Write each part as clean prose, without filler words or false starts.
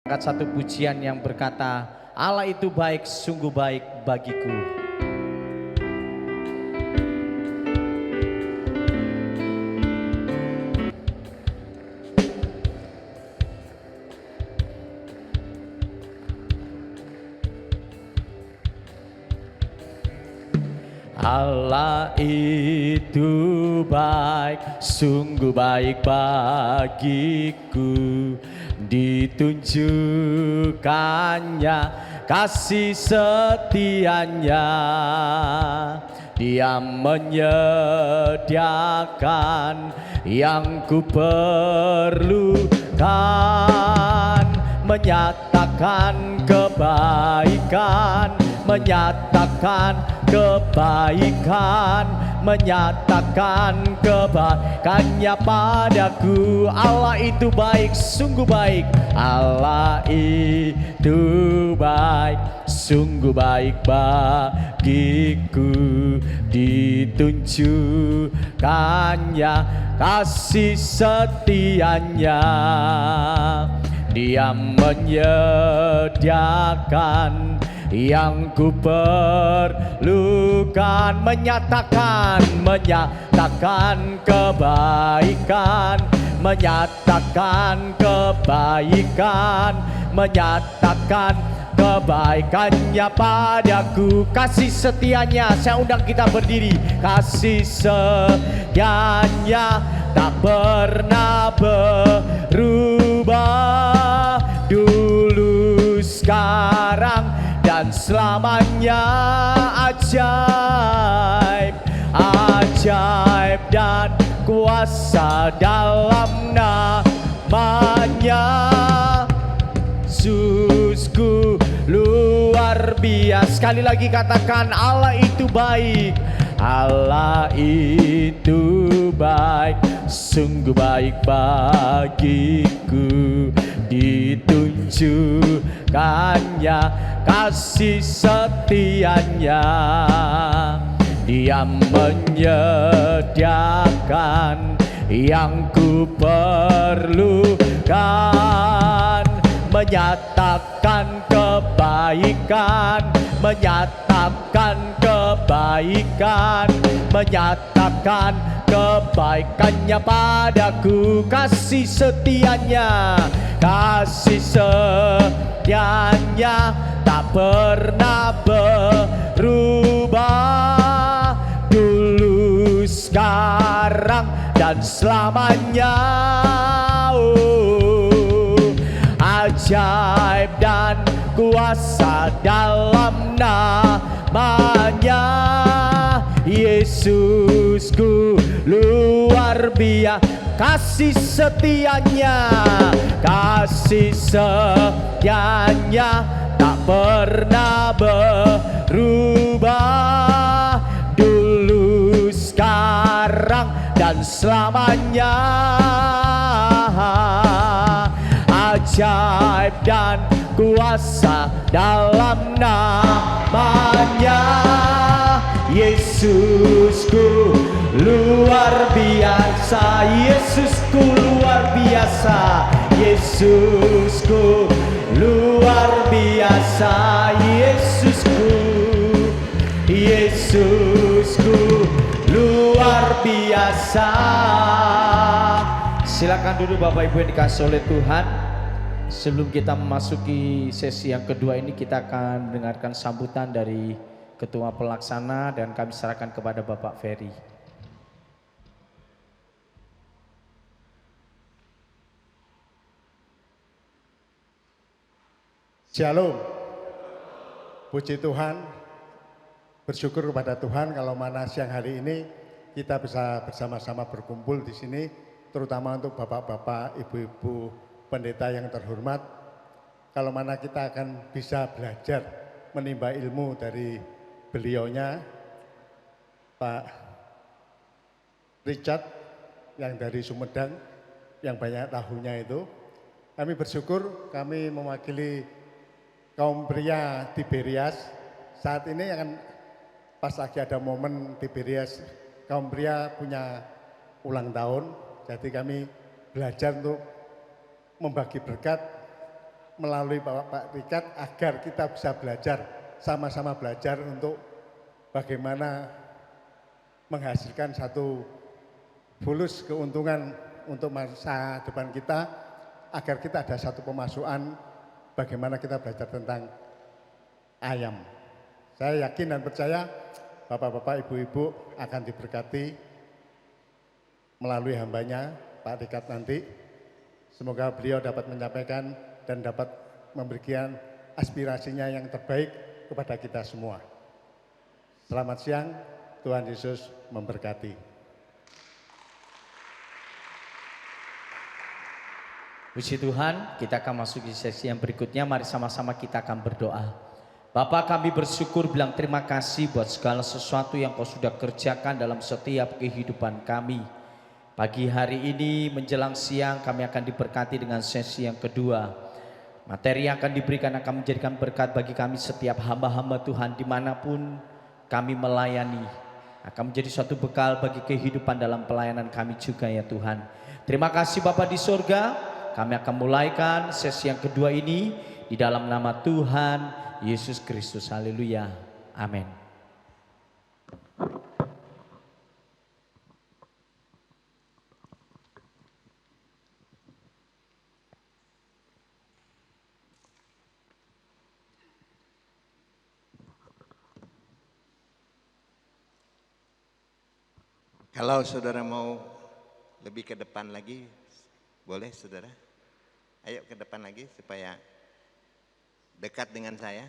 Angkat satu pujian yang berkata, Allah itu baik, sungguh baik bagiku. Allah itu baik, sungguh baik bagiku. Ditunjukkannya kasih setianya, Dia menyediakan yang ku perlukan, menyatakan kebaikan, menyatakan kebaikan, menyatakan kebaikannya padaku. Allah itu baik, sungguh baik. Allah itu baik, sungguh baik bagiku. Ditunjukkannya kasih setianya, Dia menyediakan yang ku perlukan, menyatakan kebaikan, menyatakan kebaikan, menyatakan kebaikannya padaku. Kasih setianya, saya undang kita berdiri. Kasih setianya tak pernah berubah, dulu sekarang dan selamanya. Ajaib, ajaib dan kuasa dalam namanya. Yesusku luar biasa. Sekali lagi katakan, Allah itu baik. Allah itu baik, sungguh baik bagiku. Ditunjukkannya kasih setianya, Dia menyediakan yang ku perlukan, menyatakan kebaikan, menyatakan kebaikan, menyatakan kebaikannya padaku. Kasih setianya, kasih setianya tak pernah berubah, dulu sekarang dan selamanya. Ajaib dan kuasa dalam namanya. Yesusku luar biasa, kasih setianya, kasih setianya tak pernah berubah, dulu sekarang dan selamanya. Ajaib dan kuasa dalam namanya. Yesusku luar biasa, Yesusku luar biasa, Yesusku luar biasa, Yesusku, Yesusku luar biasa. Silakan duduk Bapak Ibu yang dikasih oleh Tuhan. Sebelum kita memasuki sesi yang kedua ini, kita akan mendengarkan sambutan dari Ketua Pelaksana dan kami serahkan kepada Bapak Ferry. Shalom. Puji Tuhan, bersyukur kepada Tuhan kalau mana siang hari ini kita bisa bersama-sama berkumpul di sini, terutama untuk bapak-bapak, ibu-ibu pendeta yang terhormat. Kalau mana kita akan bisa belajar menimba ilmu dari beliaunya, Pak Richard yang dari Sumedang, yang banyak tahunya itu. Kami bersyukur, kami mewakili kaum pria Tiberias. Saat ini akan pas lagi ada momen Tiberias, kaum pria punya ulang tahun. Jadi kami belajar untuk membagi berkat melalui Pak Tikat agar kita bisa belajar, sama-sama belajar untuk bagaimana menghasilkan satu fulus keuntungan untuk masa depan kita, agar kita ada satu pemasukan bagaimana kita belajar tentang ayam. Saya yakin dan percaya Bapak-bapak, Ibu-ibu akan diberkati melalui hambanya Pak Tikat nanti. Semoga beliau dapat menyampaikan dan dapat memberikan aspirasinya yang terbaik kepada kita semua. Selamat siang, Tuhan Yesus memberkati. Puji Tuhan, kita akan masuk di sesi yang berikutnya. Mari sama-sama kita akan berdoa. Bapa, kami bersyukur bilang terima kasih buat segala sesuatu yang Kau sudah kerjakan dalam setiap kehidupan kami. Pagi hari ini menjelang siang kami akan diberkati dengan sesi yang kedua. Materi yang akan diberikan akan menjadikan berkat bagi kami setiap hamba-hamba Tuhan dimanapun kami melayani. Akan menjadi suatu bekal bagi kehidupan dalam pelayanan kami juga ya Tuhan. Terima kasih Bapa di surga. Kami akan mulaikan sesi yang kedua ini di dalam nama Tuhan Yesus Kristus. Haleluya. Amin. Kalau saudara mau lebih ke depan lagi, boleh saudara. Ayo ke depan lagi supaya dekat dengan saya.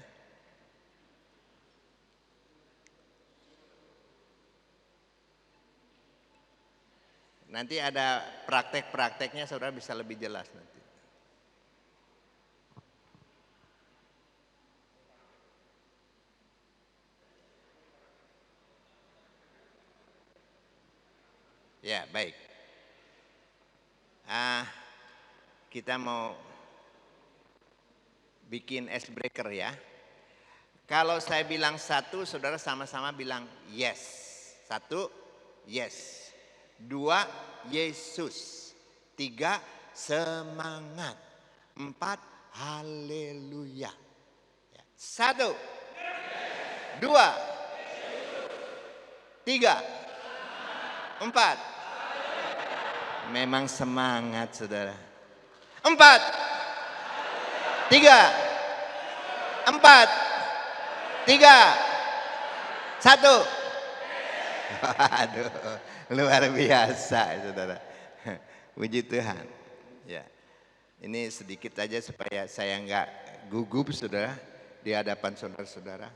Nanti ada praktek-prakteknya, saudara bisa lebih jelas nanti. Ya, baik. Kita mau bikin ice breaker ya. Kalau saya bilang satu, saudara sama-sama bilang yes. Satu, yes. Dua, Yesus. Tiga, semangat. Empat, haleluya. Satu, dua, tiga, empat. Memang semangat saudara. Empat, tiga, empat, tiga, satu. Aduh, luar biasa saudara. Puji Tuhan. Ya, ini sedikit aja supaya saya nggak gugup saudara di hadapan saudara-saudara.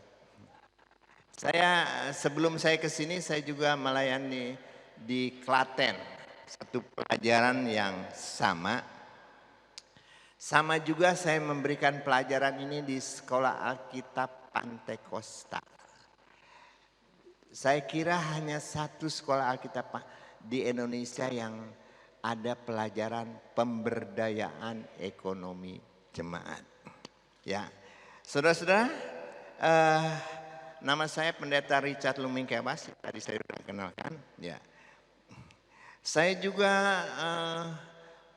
Sebelum saya ke sini saya juga melayani di Klaten. Satu pelajaran yang sama juga saya memberikan pelajaran ini di Sekolah Alkitab Pantai Kosta. Saya kira hanya satu sekolah Alkitab di Indonesia yang ada pelajaran pemberdayaan ekonomi jemaat. Ya, saudara-saudara, nama saya Pendeta Richard Lumingkebas, tadi saya sudah kenalkan. Ya. Saya juga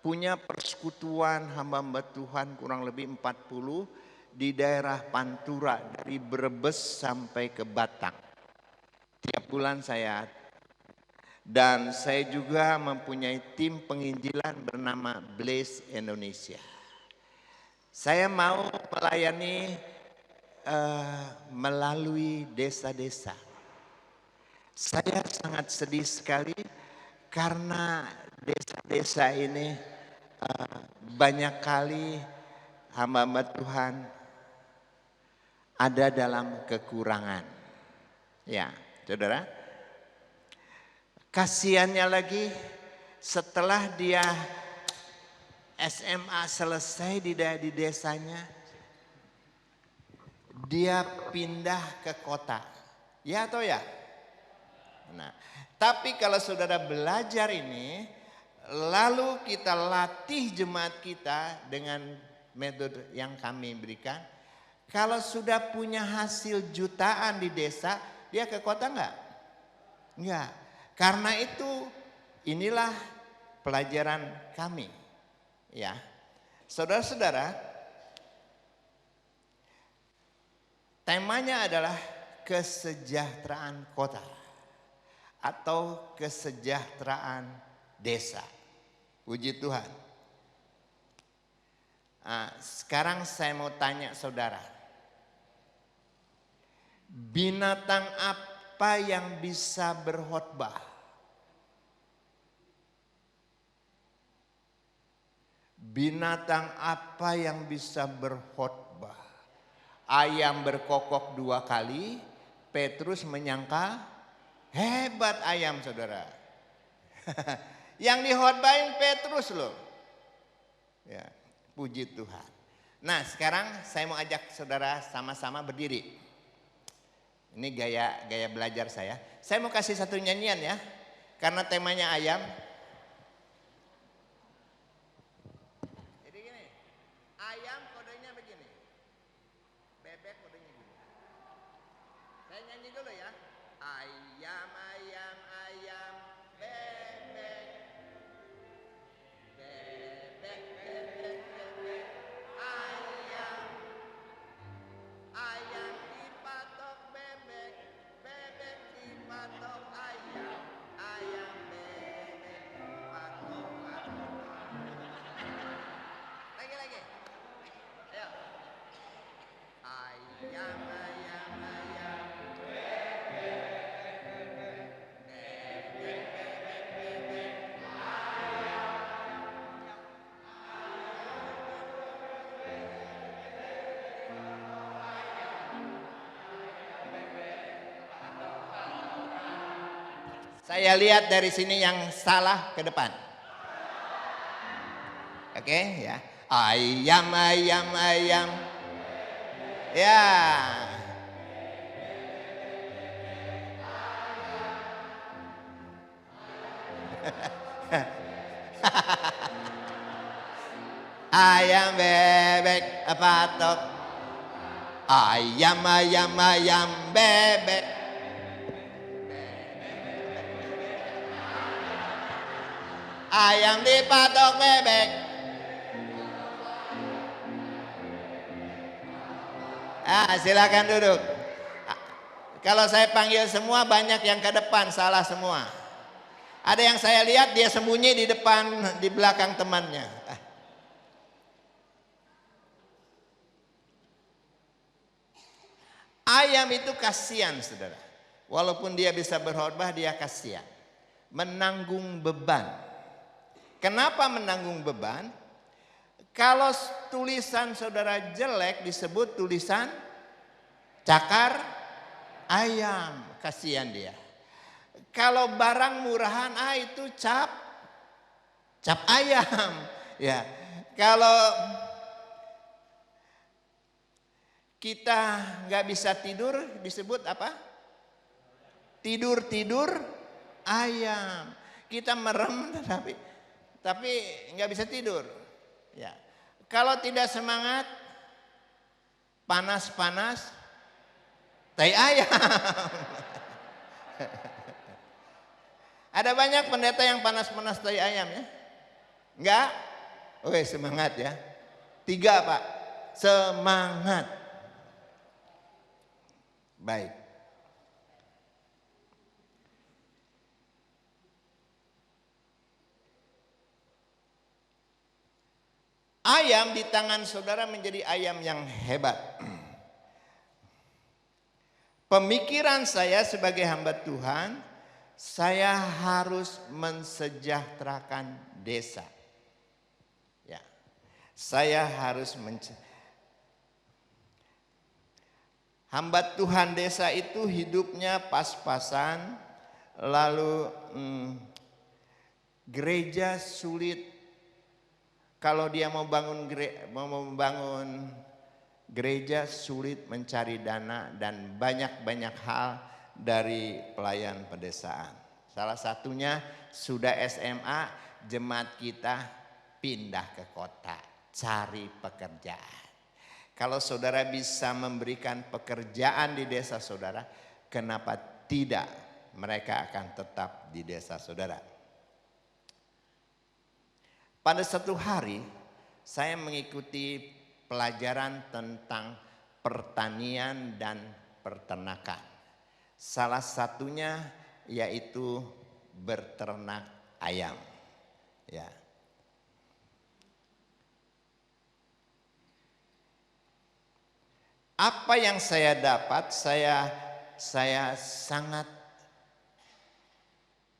punya persekutuan hamba-hamba Tuhan kurang lebih 40 di daerah Pantura dari Brebes sampai ke Batang. Tiap bulan dan saya juga mempunyai tim penginjilan bernama Blaze Indonesia. Saya mau melayani melalui desa-desa. Saya sangat sedih sekali karena desa-desa ini banyak kali hamba-hamba Tuhan ada dalam kekurangan. Ya, saudara. Kasihannya lagi setelah dia SMA selesai di desanya, dia pindah ke kota. Ya atau ya? Nah, tapi kalau saudara belajar ini, lalu kita latih jemaat kita dengan metode yang kami berikan. Kalau sudah punya hasil jutaan di desa, dia ke kota enggak? Enggak. Karena itu inilah pelajaran kami. Ya. Saudara-saudara, Temanya adalah kesejahteraan kota atau kesejahteraan desa. Puji Tuhan. Nah, sekarang saya mau tanya saudara. Binatang apa yang bisa berkhotbah? Binatang apa yang bisa berkhotbah? Ayam berkokok 2 kali, Petrus menyangka hebat ayam saudara. Yang dikhotbahin Petrus loh. Ya, puji Tuhan. Nah sekarang saya mau ajak saudara sama-sama berdiri. Ini gaya belajar saya. Saya mau kasih satu nyanyian ya. Karena temanya ayam. Jadi gini, ayam kodenya begini. Bebek kodenya gini. Saya nyanyi dulu ya. Ayam, ayam, ayam, bebek. Bebek, bebek, bebek, ayam. Ayam dipatok bebek, bebek dipatok ayam. Ayam, bebek, dipatok ayam. Lagi. Ayo. Ayam, ayam, ayam. Saya lihat dari sini yang salah ke depan. Oke ya. Ayam, ayam, ayam. Ya. Ayam bebek patok. Ayam, ayam, ayam bebek. Ayam dipatok bebek. Silakan duduk. Kalau saya panggil semua banyak yang ke depan salah semua. Ada yang saya lihat dia sembunyi di depan, di belakang temannya. Ayam itu kasihan saudara. Walaupun dia bisa berkhotbah dia kasihan. Menanggung beban. Kenapa menanggung beban? Kalau tulisan saudara jelek disebut tulisan cakar ayam. Kasihan dia. Kalau barang murahan itu cap ayam. Ya. Kalau kita nggak bisa tidur disebut apa? Tidur ayam. Kita merem tapi nggak bisa tidur. Ya. Kalau tidak semangat, panas-panas, tai ayam. Ada banyak pendeta yang panas-panas tai ayam ya? Enggak? Oke semangat ya. 3 Pak, semangat. Baik. Ayam di tangan saudara menjadi ayam yang hebat. Pemikiran saya sebagai hamba Tuhan, saya harus mensejahterakan desa. Ya, saya harus hamba Tuhan desa itu hidupnya pas-pasan, lalu gereja sulit. Kalau dia mau membangun gereja sulit mencari dana dan banyak hal dari pelayan pedesaan. Salah satunya sudah SMA, jemaat kita pindah ke kota, cari pekerjaan. Kalau saudara bisa memberikan pekerjaan di desa saudara, kenapa tidak mereka akan tetap di desa saudara? Pada satu hari saya mengikuti pelajaran tentang pertanian dan peternakan. Salah satunya yaitu berternak ayam. Ya. Apa yang saya dapat, saya sangat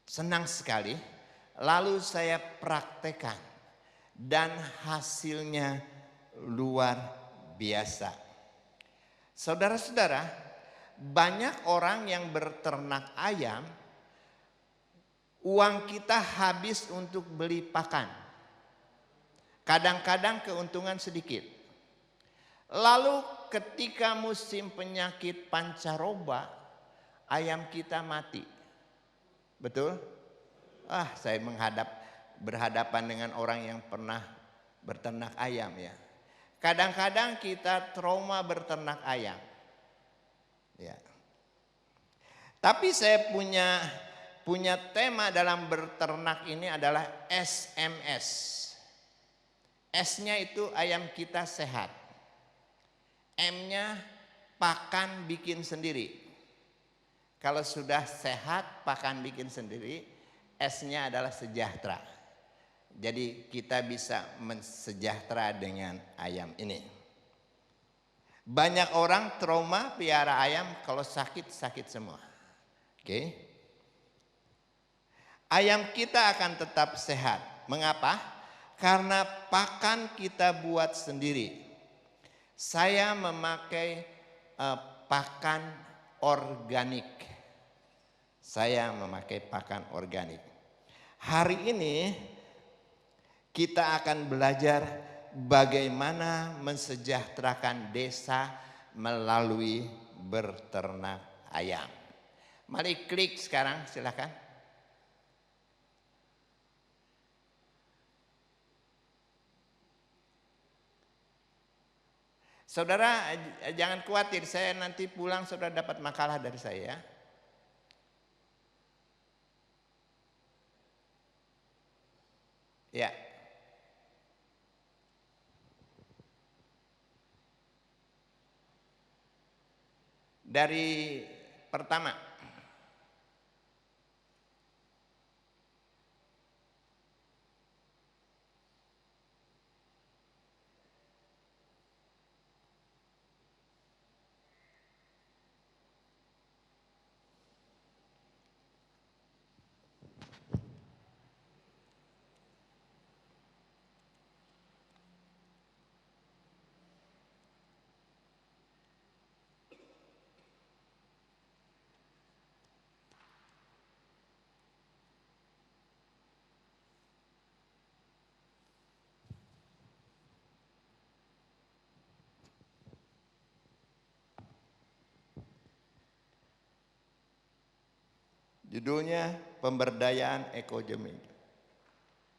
senang sekali. Lalu saya praktekkan dan hasilnya luar biasa. Saudara-saudara, banyak orang yang berternak ayam, uang kita habis untuk beli pakan. Kadang-kadang keuntungan sedikit. Lalu ketika musim penyakit pancaroba, ayam kita mati. Betul? Saya berhadapan dengan orang yang pernah berternak ayam ya. Kadang-kadang kita trauma berternak ayam. Ya. Tapi saya punya tema dalam berternak ini adalah SMS. S-nya itu ayam kita sehat. M-nya pakan bikin sendiri. Kalau sudah sehat, pakan bikin sendiri. S-nya adalah sejahtera. Jadi kita bisa mensejahtera dengan ayam ini. Banyak orang trauma piara ayam, kalau sakit semua. Oke. Ayam kita akan tetap sehat. Mengapa? Karena pakan kita buat sendiri. Saya memakai pakan organik. Hari ini kita akan belajar bagaimana mensejahterakan desa melalui berternak ayam. Mari klik sekarang, silakan. Saudara jangan khawatir, saya nanti pulang saudara dapat makalah dari saya. Ya. Dari pertama. Judulnya pemberdayaan ekonomi.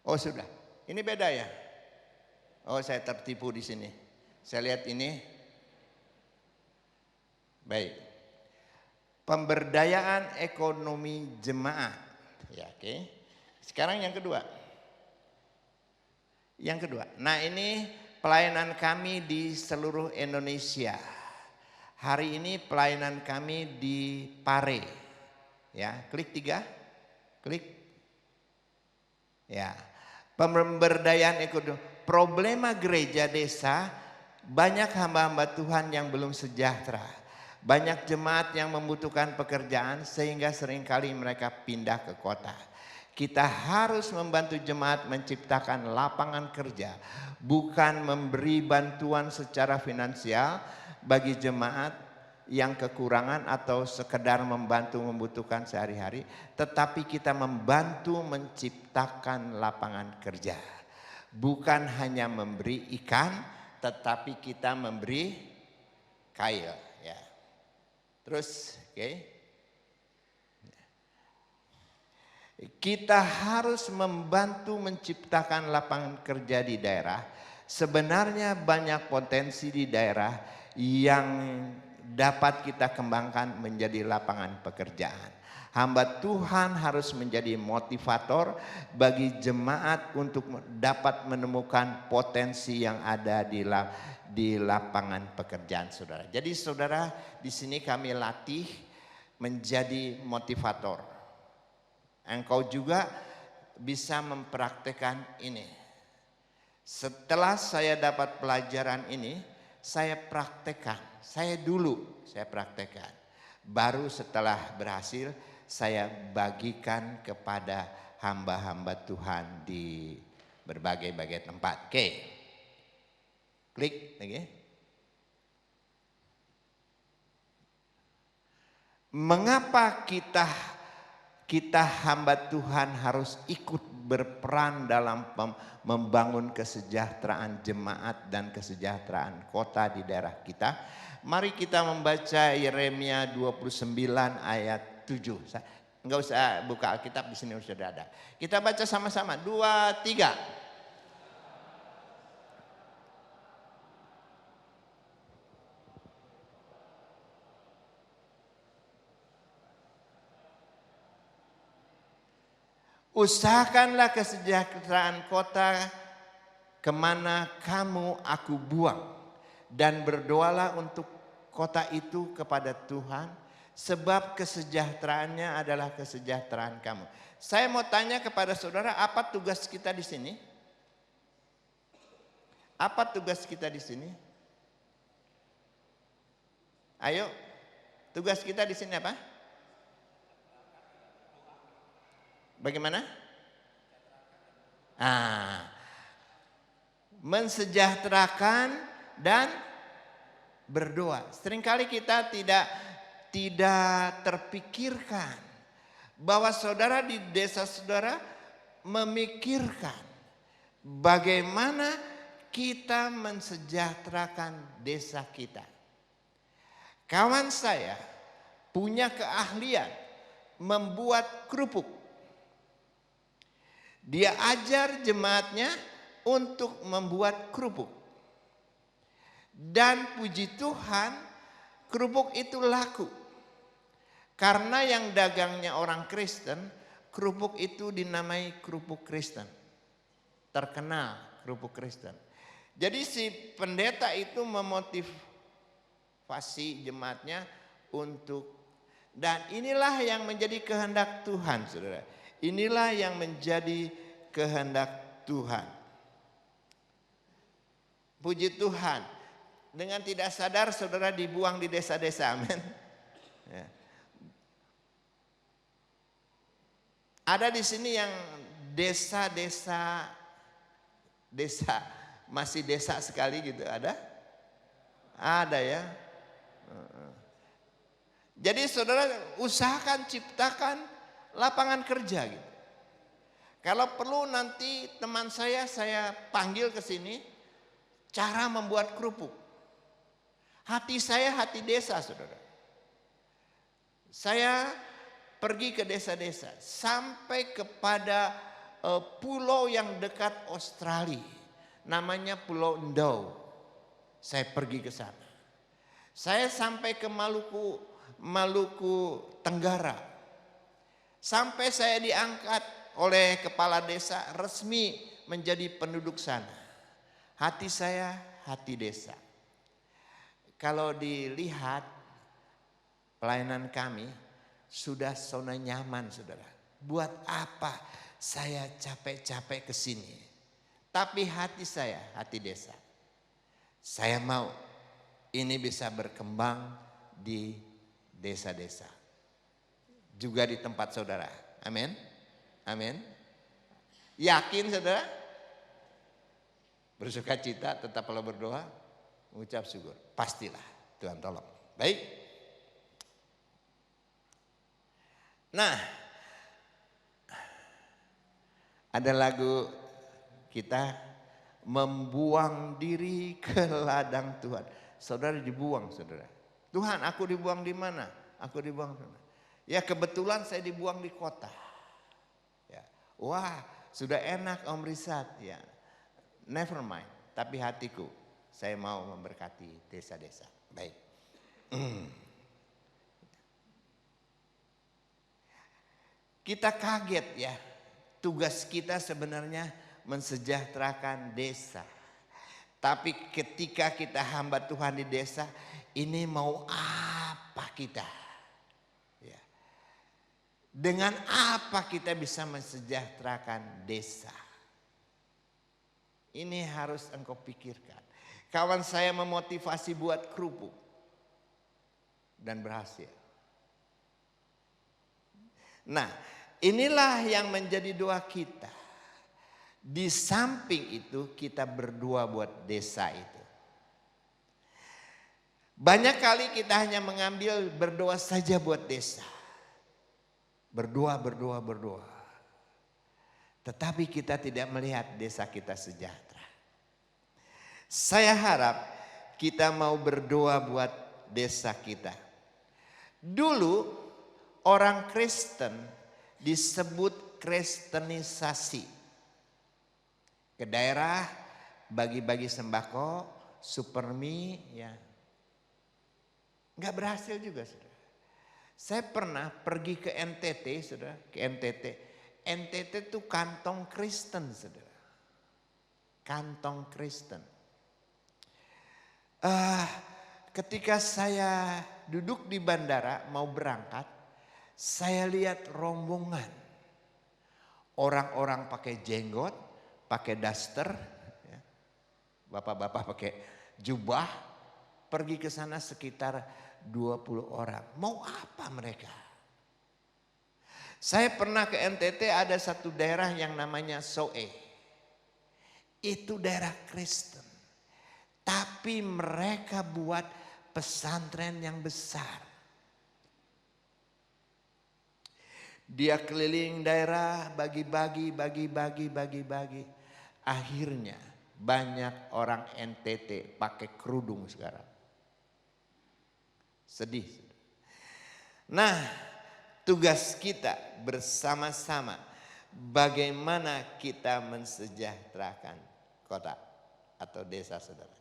Oh sudah, ini beda ya. Oh saya tertipu di sini. Saya lihat ini. Baik. Pemberdayaan ekonomi jemaat. Ya, oke. Sekarang yang kedua. Nah ini pelayanan kami di seluruh Indonesia. Hari ini pelayanan kami di Pare. Ya, klik 3. Klik. Ya. Pemberdayaan ekonomi. Problema gereja desa, banyak hamba-hamba Tuhan yang belum sejahtera. Banyak jemaat yang membutuhkan pekerjaan sehingga seringkali mereka pindah ke kota. Kita harus membantu jemaat menciptakan lapangan kerja, bukan memberi bantuan secara finansial bagi jemaat yang kekurangan atau sekedar membantu membutuhkan sehari-hari, tetapi kita membantu menciptakan lapangan kerja. Bukan hanya memberi ikan, tetapi kita memberi kail. Ya. Terus, oke. Kita harus membantu menciptakan lapangan kerja di daerah. Sebenarnya banyak potensi di daerah yang dapat kita kembangkan menjadi lapangan pekerjaan. Hamba Tuhan harus menjadi motivator bagi jemaat untuk dapat menemukan potensi yang ada di lapangan pekerjaan saudara. Jadi saudara, di sini kami latih menjadi motivator. Engkau juga bisa mempraktekkan ini. Setelah saya dapat pelajaran ini, saya praktekkan. Saya praktekkan. Baru setelah berhasil, saya bagikan kepada hamba-hamba Tuhan di berbagai-bagai tempat. Oke. Klik lagi. Mengapa kita hamba Tuhan harus ikut berperan dalam membangun kesejahteraan jemaat dan kesejahteraan kota di daerah kita? Mari kita membaca Yeremia 29 ayat 7. Enggak usah buka Alkitab, di sini sudah ada. Kita baca sama-sama. 2, 3. Usahakanlah kesejahteraan kota kemana kamu aku buang. Dan berdoalah untuk kota itu kepada Tuhan. Sebab kesejahteraannya adalah kesejahteraan kamu. Saya mau tanya kepada saudara, apa tugas kita di sini? Apa tugas kita di sini? Ayo, tugas kita di sini apa? Bagaimana? Mensejahterakan dan berdoa. Seringkali kita tidak terpikirkan bahwa saudara di desa saudara memikirkan bagaimana kita mensejahterakan desa kita. Kawan saya punya keahlian membuat kerupuk. Dia ajar jemaatnya untuk membuat kerupuk. Dan puji Tuhan, kerupuk itu laku. Karena yang dagangnya orang Kristen, kerupuk itu dinamai kerupuk Kristen. Terkenal kerupuk Kristen. Jadi si pendeta itu memotivasi jemaatnya untuk, dan inilah yang menjadi kehendak Tuhan, saudara. Inilah yang menjadi kehendak Tuhan. Puji Tuhan, dengan tidak sadar saudara dibuang di desa-desa, amin. Ya. Ada di sini yang desa masih desa sekali gitu, ada? Ada ya. Jadi saudara usahakan ciptakan lapangan kerja gitu. Kalau perlu nanti teman saya panggil ke sini cara membuat kerupuk. Hati saya hati desa, saudara. Saya pergi ke desa-desa sampai kepada pulau yang dekat Australia, namanya Pulau Ndau. Saya pergi ke sana. Saya sampai ke Maluku Tenggara. Sampai saya diangkat oleh kepala desa resmi menjadi penduduk sana. Hati saya hati desa. Kalau dilihat pelayanan kami sudah zona nyaman, saudara. Buat apa saya capek-capek ke sini? Tapi hati saya hati desa. Saya mau ini bisa berkembang di desa-desa. Juga di tempat saudara. Amin. Amin. Yakin saudara? Bersuka cita, tetaplah berdoa, mengucap syukur. Pastilah Tuhan tolong. Baik. Nah, ada lagu kita membuang diri ke ladang Tuhan. Saudara dibuang, saudara. Tuhan, aku dibuang di mana? Aku dibuang di mana? Ya kebetulan saya dibuang di kota. Ya. Wah, sudah enak Om Risat. Ya, never mind. Tapi hatiku, saya mau memberkati desa-desa. Baik. Kita kaget ya, tugas kita sebenarnya mensejahterakan desa. Tapi ketika kita hamba Tuhan di desa, ini mau apa kita? Ya. Dengan apa kita bisa mensejahterakan desa? Ini harus engkau pikirkan. Kawan saya memotivasi buat kerupuk dan berhasil. Nah, inilah yang menjadi doa kita. Di samping itu kita berdoa buat desa itu. Banyak kali kita hanya mengambil berdoa saja buat desa. Berdoa. Tetapi kita tidak melihat desa kita sejahtera. Saya harap kita mau berdoa buat desa kita. Dulu orang Kristen disebut kristenisasi. Ke daerah bagi-bagi sembako, supermi, ya. Nggak berhasil juga, saudara. Saya pernah pergi ke NTT, saudara, ke NTT. NTT itu kantong Kristen, saudara. Kantong Kristen. Ketika saya duduk di bandara mau berangkat, saya lihat rombongan. Orang-orang pakai jenggot, pakai daster, ya. Bapak-bapak pakai jubah, pergi ke sana sekitar 20 orang. Mau apa mereka? Saya pernah ke NTT, ada satu daerah yang namanya Soe. Itu daerah Kristen. Tapi mereka buat pesantren yang besar. Dia keliling daerah, bagi-bagi. Akhirnya banyak orang NTT pakai kerudung sekarang. Sedih. Nah, tugas kita bersama-sama bagaimana kita mensejahterakan kota atau desa, saudara.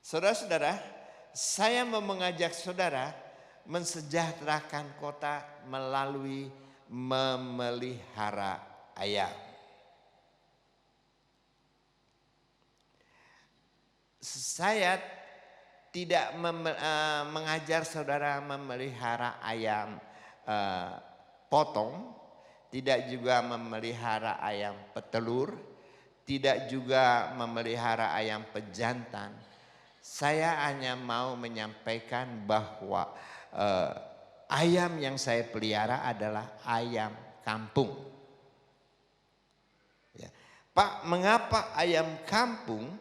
Saudara-saudara, saya mau mengajak saudara mensejahterakan kota melalui memelihara ayam. Saya tidak mengajar saudara memelihara ayam potong, tidak juga memelihara ayam petelur, tidak juga memelihara ayam pejantan. Saya hanya mau menyampaikan bahwa ayam yang saya pelihara adalah ayam kampung. Ya. Pak, mengapa ayam kampung?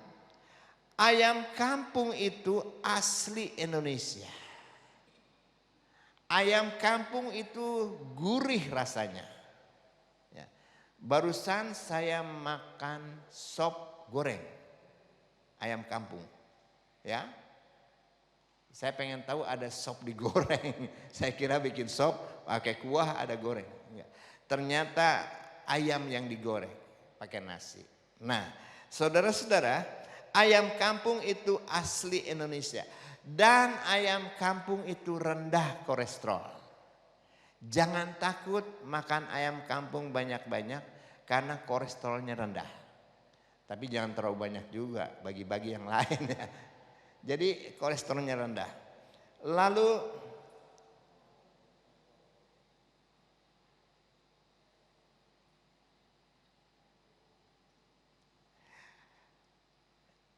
Ayam kampung itu asli Indonesia. Ayam kampung itu gurih rasanya. Ya. Barusan saya makan sop goreng ayam kampung. Ya, saya pengen tahu ada sop digoreng. Saya kira bikin sop pakai kuah ada goreng. Enggak. Ternyata ayam yang digoreng pakai nasi. Nah, saudara-saudara, ayam kampung itu asli Indonesia. Dan ayam kampung itu rendah kolesterol. Jangan takut makan ayam kampung banyak-banyak karena kolesterolnya rendah. Tapi jangan terlalu banyak juga, bagi-bagi yang lain ya. Jadi kolesterolnya rendah. Lalu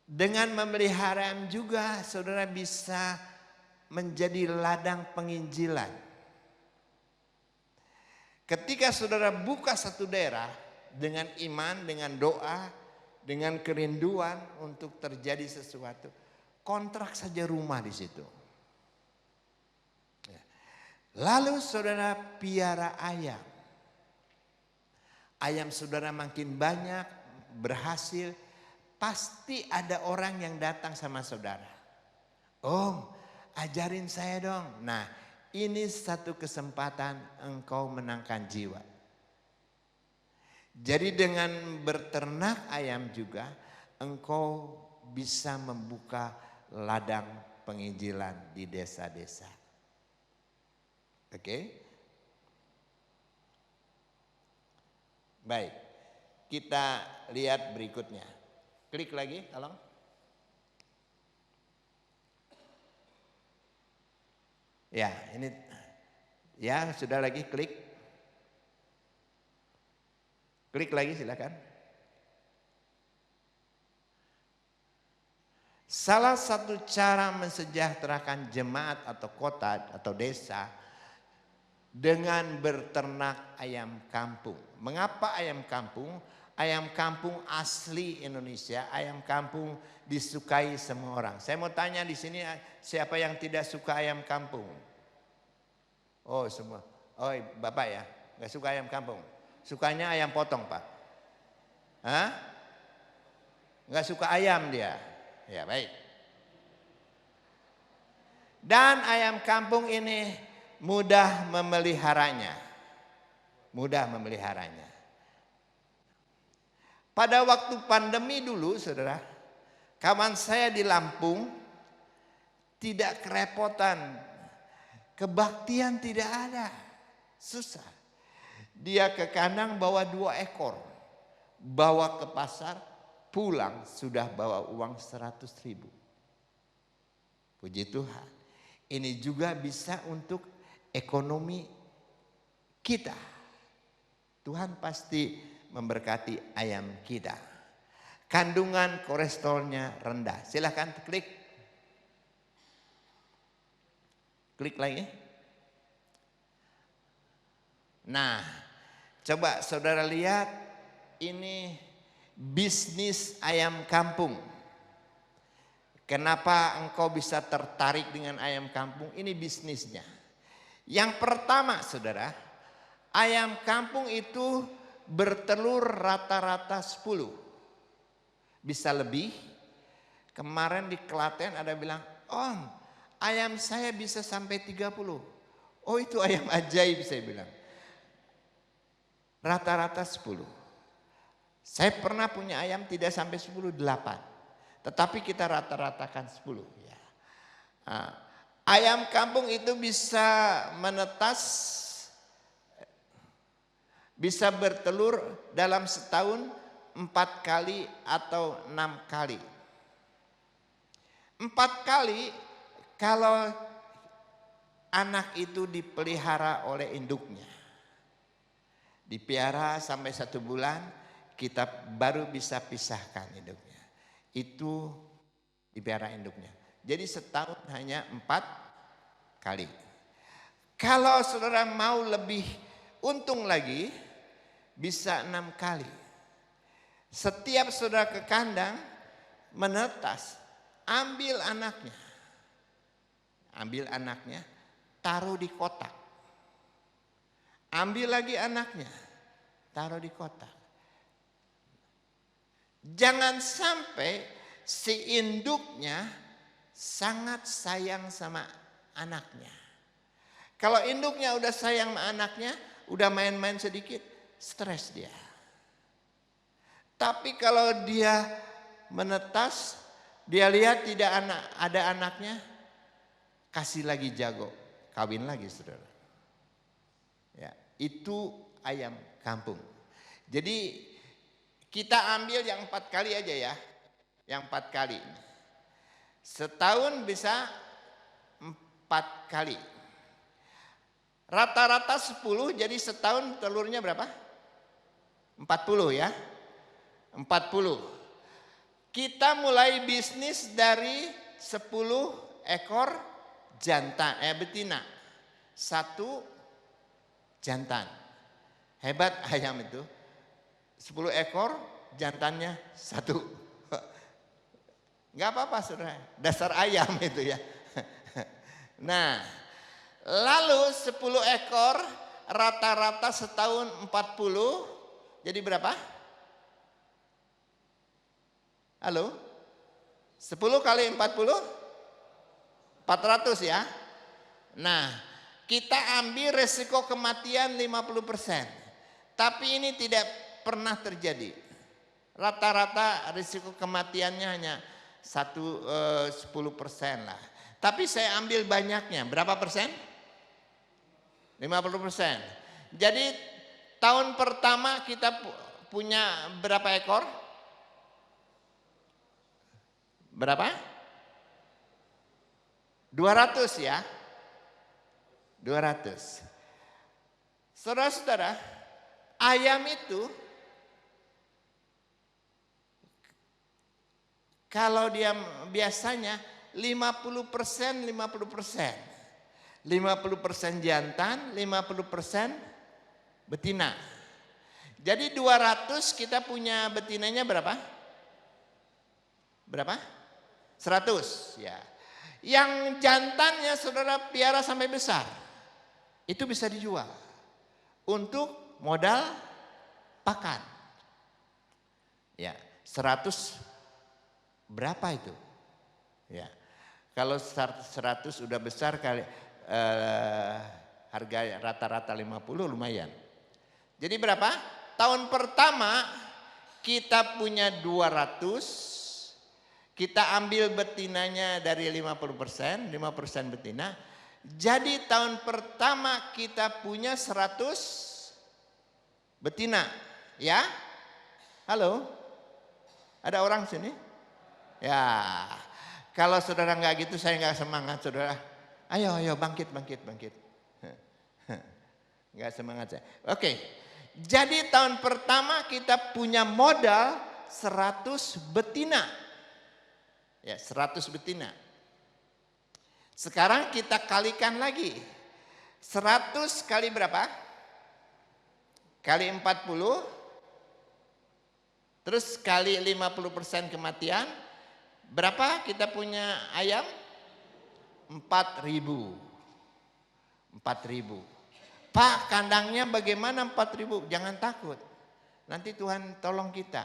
dengan memelihara ayam juga saudara bisa menjadi ladang penginjilan. Ketika saudara buka satu daerah dengan iman, dengan doa, dengan kerinduan untuk terjadi sesuatu, kontrak saja rumah di situ. Lalu saudara piara ayam. Ayam saudara makin banyak, berhasil, pasti ada orang yang datang sama saudara. Om, ajarin saya dong. Nah, ini satu kesempatan engkau menangkan jiwa. Jadi dengan berternak ayam juga, engkau bisa membuka ladang penginjilan di desa-desa. Oke? Baik, kita lihat berikutnya. Klik lagi, tolong. Ya, ini ya sudah lagi klik. Klik lagi silakan. Salah satu cara mensejahterakan jemaat atau kota atau desa dengan berternak ayam kampung. Mengapa ayam kampung? Ayam kampung asli Indonesia, ayam kampung disukai semua orang. Saya mau tanya di sini siapa yang tidak suka ayam kampung? Oh semua. Oh Bapak ya, nggak suka ayam kampung. Sukanya ayam potong Pak. Hah? Nggak suka ayam dia. Ya baik. Dan ayam kampung ini mudah memeliharanya. Mudah memeliharanya. Pada waktu pandemi dulu saudara, kawan saya di Lampung tidak kerepotan. Kebaktian tidak ada. Susah. Dia ke kandang bawa 2 ekor. Bawa ke pasar, pulang sudah bawa uang 100.000. Puji Tuhan. Ini juga bisa untuk ekonomi kita. Tuhan pasti memberkati ayam kita. Kandungan kolesterolnya rendah. Silahkan klik. Klik lagi. Nah, coba saudara lihat ini bisnis ayam kampung. Kenapa engkau bisa tertarik dengan ayam kampung? Ini bisnisnya. Yang pertama saudara, ayam kampung itu bertelur rata-rata 10. Bisa lebih. Kemarin di Klaten ada bilang, Om ayam saya bisa sampai 30. Oh itu ayam ajaib saya bilang. Rata-rata 10. Saya pernah punya ayam tidak sampai 10, 8. Tetapi kita rata-ratakan 10. Ya. Nah, ayam kampung itu bisa menetas, bisa bertelur dalam setahun 4 kali atau 6 kali. 4 kali kalau anak itu dipelihara oleh induknya. Dipelihara sampai 1 bulan, kita baru bisa pisahkan induknya. Itu dipelihara induknya. Jadi setahun hanya 4 kali. Kalau saudara mau lebih untung lagi, bisa 6 kali. Setiap saudara ke kandang, menetas, ambil anaknya. Ambil anaknya, taruh di kotak. Ambil lagi anaknya, taruh di kotak. Jangan sampai si induknya sangat sayang sama anaknya. Kalau induknya udah sayang sama anaknya, udah main-main sedikit, stres dia. Tapi kalau dia menetas, dia lihat tidak ada anaknya, kasih lagi jago, kawin lagi saudara. Ya, itu ayam kampung. Jadi kita ambil yang 4 kali aja ya, yang 4 kali. Setahun bisa 4 kali. Rata-rata 10, jadi setahun telurnya berapa? 40 ya. 40. Kita mulai bisnis dari 10 ekor jantan, betina. 1 jantan. Hebat ayam itu. 10 ekor, jantannya 1. Enggak apa-apa saudara, dasar ayam itu ya. Nah, lalu 10 ekor rata-rata setahun 40, jadi berapa? Halo? 10 kali 40? 400 ya. Nah, kita ambil resiko kematian 50%. Tapi ini tidak pernah terjadi. Rata-rata risiko kematiannya hanya 10% lah. Tapi saya ambil banyaknya. Berapa persen? 50%. Jadi tahun pertama kita punya berapa ekor? Berapa? 200 ya. 200. Saudara-saudara, ayam itu kalau dia biasanya 50%, 50%. 50% jantan, 50% betina. Jadi 200 kita punya betinanya berapa? Berapa? 100 ya. Yang jantannya saudara piara sampai besar. Itu bisa dijual untuk modal pakan. Ya, 100 berapa itu? Ya. Kalau 100 udah besar kali harga rata-rata 50 lumayan. Jadi berapa? Tahun pertama kita punya 200, kita ambil betinanya dari 50%, 5% betina. Jadi tahun pertama kita punya 100 betina. Ya? Halo? Ada orang sini? Ya. Kalau saudara nggak gitu saya nggak semangat saudara. Ayo bangkit. Nggak semangat saya. Oke. Jadi tahun pertama kita punya modal 100 betina. Ya 100 betina. Sekarang kita kalikan lagi. 100 kali berapa? Kali 40. Terus kali 50% kematian. Berapa kita punya ayam? 4.000. 4.000. Pak, kandangnya bagaimana 4.000? Jangan takut. Nanti Tuhan tolong kita.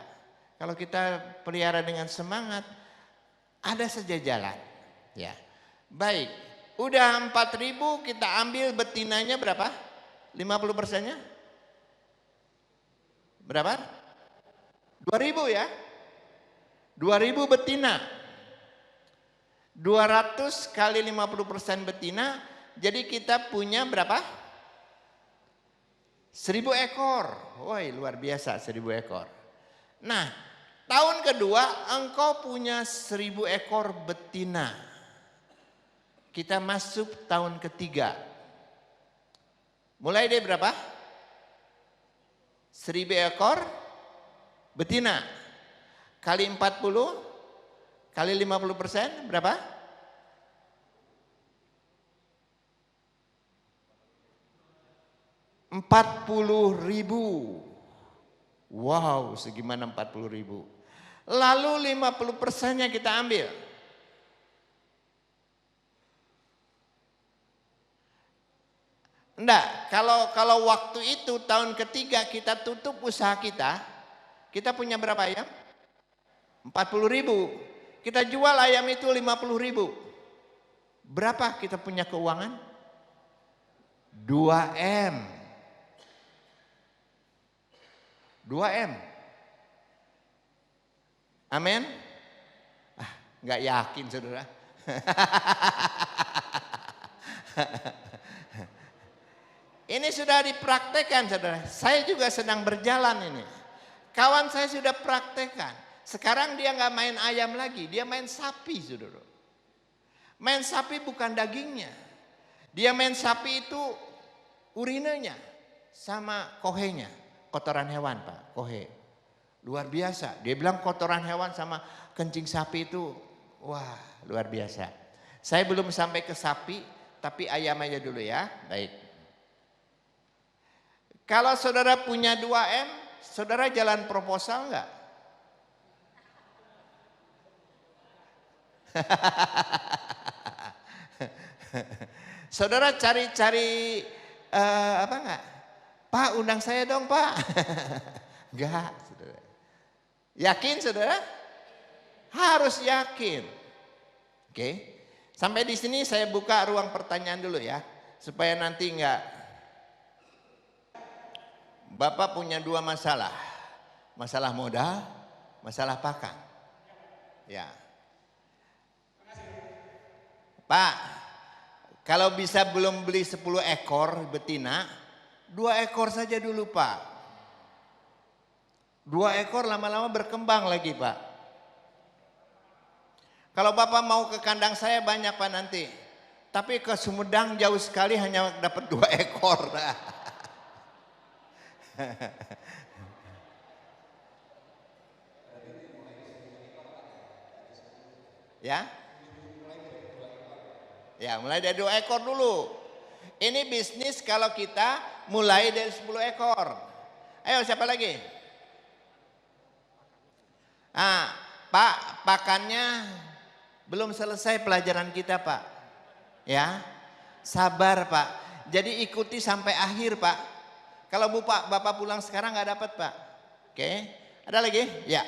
Kalau kita pelihara dengan semangat, ada saja jalan. Ya. Baik. Udah 4.000 kita ambil betinanya berapa? 50%-nya? Berapa? 2.000 ya? 2.000 betina. 200 kali 50% betina, jadi kita punya berapa? 1.000 ekor. Woi, luar biasa 1.000 ekor. Nah, tahun kedua engkau punya 1.000 ekor betina. Kita masuk tahun ketiga. Mulai dari berapa? 1.000 ekor betina. Kali 40 kali 50% berapa? 40.000. Wow, segimana 40.000? Lalu 50%-nya kita ambil. Enggak, kalau waktu itu tahun ketiga kita tutup usaha kita punya berapa ayam? 40.000. Kita jual ayam itu 50.000. Berapa kita punya keuangan? 2M. 2M. Amin? Nggak yakin saudara. Ini sudah dipraktekkan saudara. Saya juga sedang berjalan ini. Kawan saya sudah praktekkan. Sekarang dia nggak main ayam lagi, dia main sapi saudara. Main sapi bukan dagingnya. Dia main sapi itu urinenya sama kohenya. Kotoran hewan Pak, kohe. Luar biasa. Dia bilang kotoran hewan sama kencing sapi itu, wah luar biasa. Saya belum sampai ke sapi, tapi ayam aja dulu ya. Baik. Kalau saudara punya 2M, saudara jalan proposal enggak? Saudara cari-cari apa enggak? Pak, undang saya dong Pak. Enggak, saudara. Yakin saudara? Harus yakin. Oke. Sampai di sini saya buka ruang pertanyaan dulu ya. Supaya nanti enggak. Bapak punya 2 masalah. Masalah modal, Masalah pakan. Ya. Pak, kalau bisa belum beli 10 ekor betina, 2 ekor saja dulu Pak. 2 ekor lama-lama berkembang lagi Pak. Kalau Bapak mau ke kandang saya banyak Pak nanti. Tapi ke Sumedang jauh sekali hanya dapat 2 ekor. Ya? Ya mulai dari 2 ekor dulu. Ini bisnis kalau kita mulai dari 10 ekor. Ayo siapa lagi? Ah, Pak, pakannya belum selesai pelajaran kita Pak. Ya, sabar Pak. Jadi ikuti sampai akhir Pak. Kalau Bapak pulang sekarang nggak dapat Pak. Oke, ada lagi? Ya.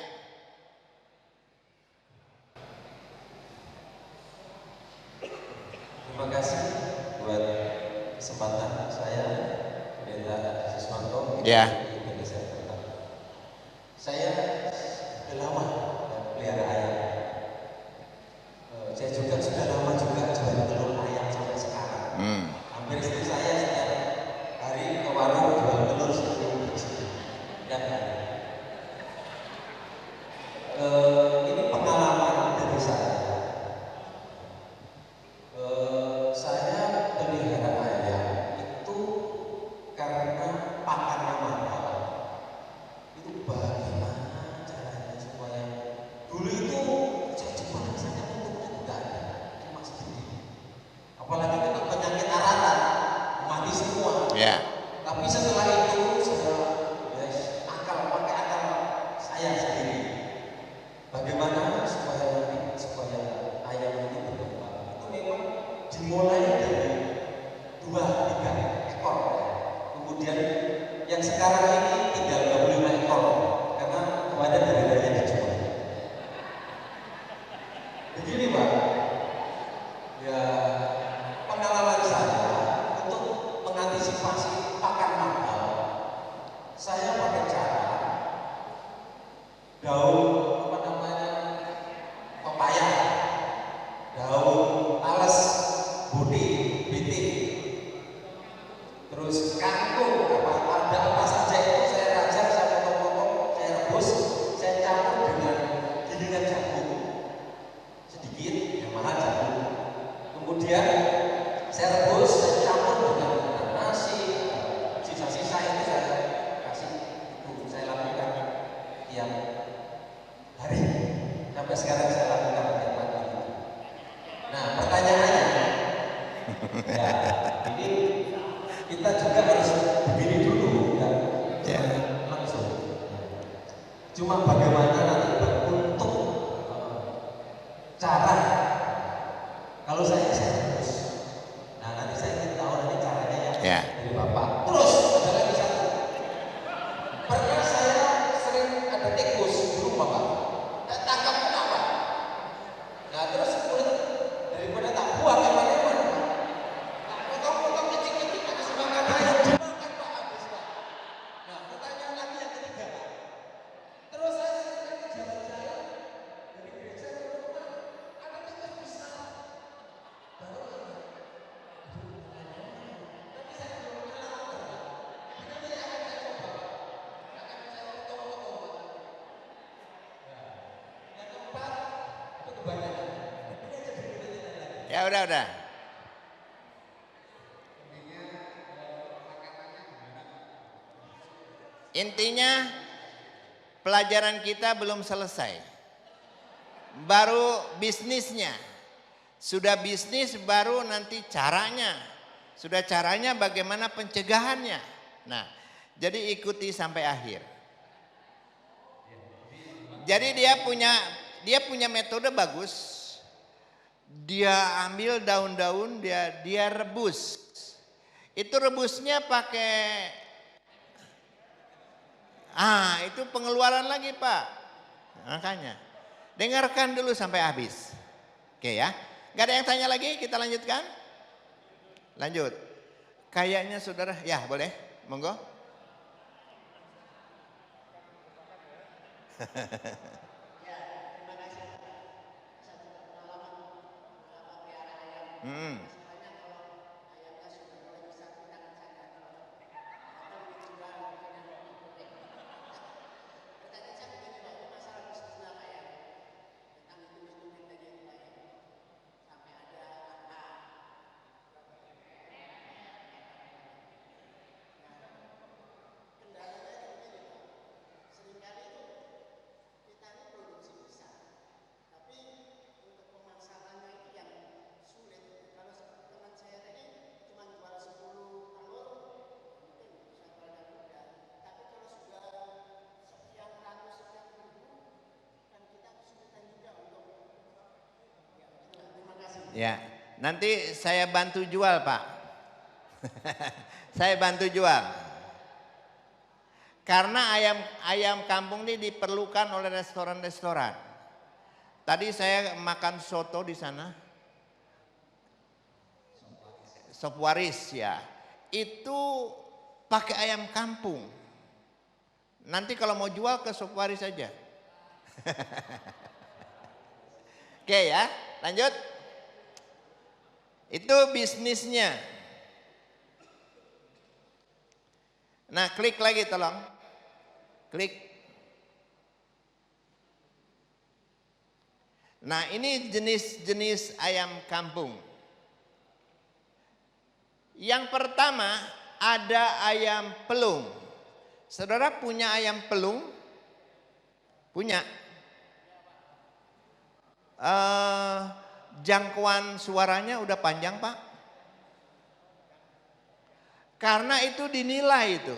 Terima kasih buat kesempatan saya, Pendeta Siswanto. Ya. Saya sudah lama pelihara ayam. Saya juga sudah lama juga jual telur ayam sampai sekarang. Hampir istri saya setiap hari ke warung jual telur satu biji. Dan ini pengalaman dari saya. Saya pelihara ayam itu karena pakannya mahal. Itu bagaimana caranya supaya dulu itu saya cuma saja untuk tidak ada, cuma sedikit. Apalagi kena penyakit aratan, mati semua. Ya. Tapi setelah itu saya pakai akal saya sendiri. Bagaimana supaya ayam itu berkembang? Itu memang dimulai dari 2-3 ekor. Kemudian yang sekarang ini tinggal 25 ekor karena kemarin dari dijual. Begini Pak, ya pengalaman saya untuk mengantisipasi pakan mahal, saya pakai cara daun apa namanya pepaya, daun talas, bodi, biti, terus kangkung, ada apa saja itu saya rajang, saya potong-potong, saya rebus, saya campur dengan gilingan jagung sedikit, yang mana jagung. Kemudian saya rebus, saya campur dengan nasi, sisa-sisa itu saya kasih. Itu saya lakukan tiap hari sampai sekarang saya lakukan tiap pagi. Nah pertanyaannya, ya ini kita juga harus begini dulu, kan? Langsung. Cuma bagaimana nanti untuk cara, kalau saya harus, nah nanti saya ingin tahu nanti caranya ya dari Bapak. Terus ada lagi satu, pernah saya sering ada tikus di rumah Pak, saya tangkap kenapa? Nah terus kulit daripada tak buang kemana-mana, tak potong-potong kecil-kecil ada semangat ayam dimakan Pak habis Pak. Nah pertanyaan lagi yang ketiga, terus saya sering jalan-jalan dari gereja ke rumah, ada tikus besar, baru ada. Tapi saya belum kenal Pak. Nanti akan saya coba Pak. Akan saya foto-foto Pak. Yang keempat, itu kebanyakan. Ini aja dulu lagi. Ya udah. Intinya pelajaran kita belum selesai. Baru bisnisnya. Sudah bisnis baru nanti caranya. Sudah caranya bagaimana pencegahannya. Nah, jadi ikuti sampai akhir. Jadi dia punya metode bagus. Dia ambil daun-daun, dia rebus. Itu rebusnya pakai itu pengeluaran lagi Pak. Makanya dengarkan dulu sampai habis. Oke ya. Gak ada yang tanya lagi, kita lanjutkan. Lanjut. Kayaknya saudara, ya boleh, monggo. Hmm. Ya, nanti saya bantu jual Pak. Saya bantu jual. Karena ayam kampung ini diperlukan oleh restoran-restoran. Tadi saya makan soto di sana. Sop waris ya. Itu pakai ayam kampung. Nanti kalau mau jual ke sop waris saja. Oke ya, lanjut. Itu bisnisnya. Nah, klik lagi tolong. Klik. Nah, ini jenis-jenis ayam kampung. Yang pertama ada ayam pelung. Saudara punya ayam pelung? Punya? Jangkauan suaranya udah panjang Pak? Karena itu dinilai itu.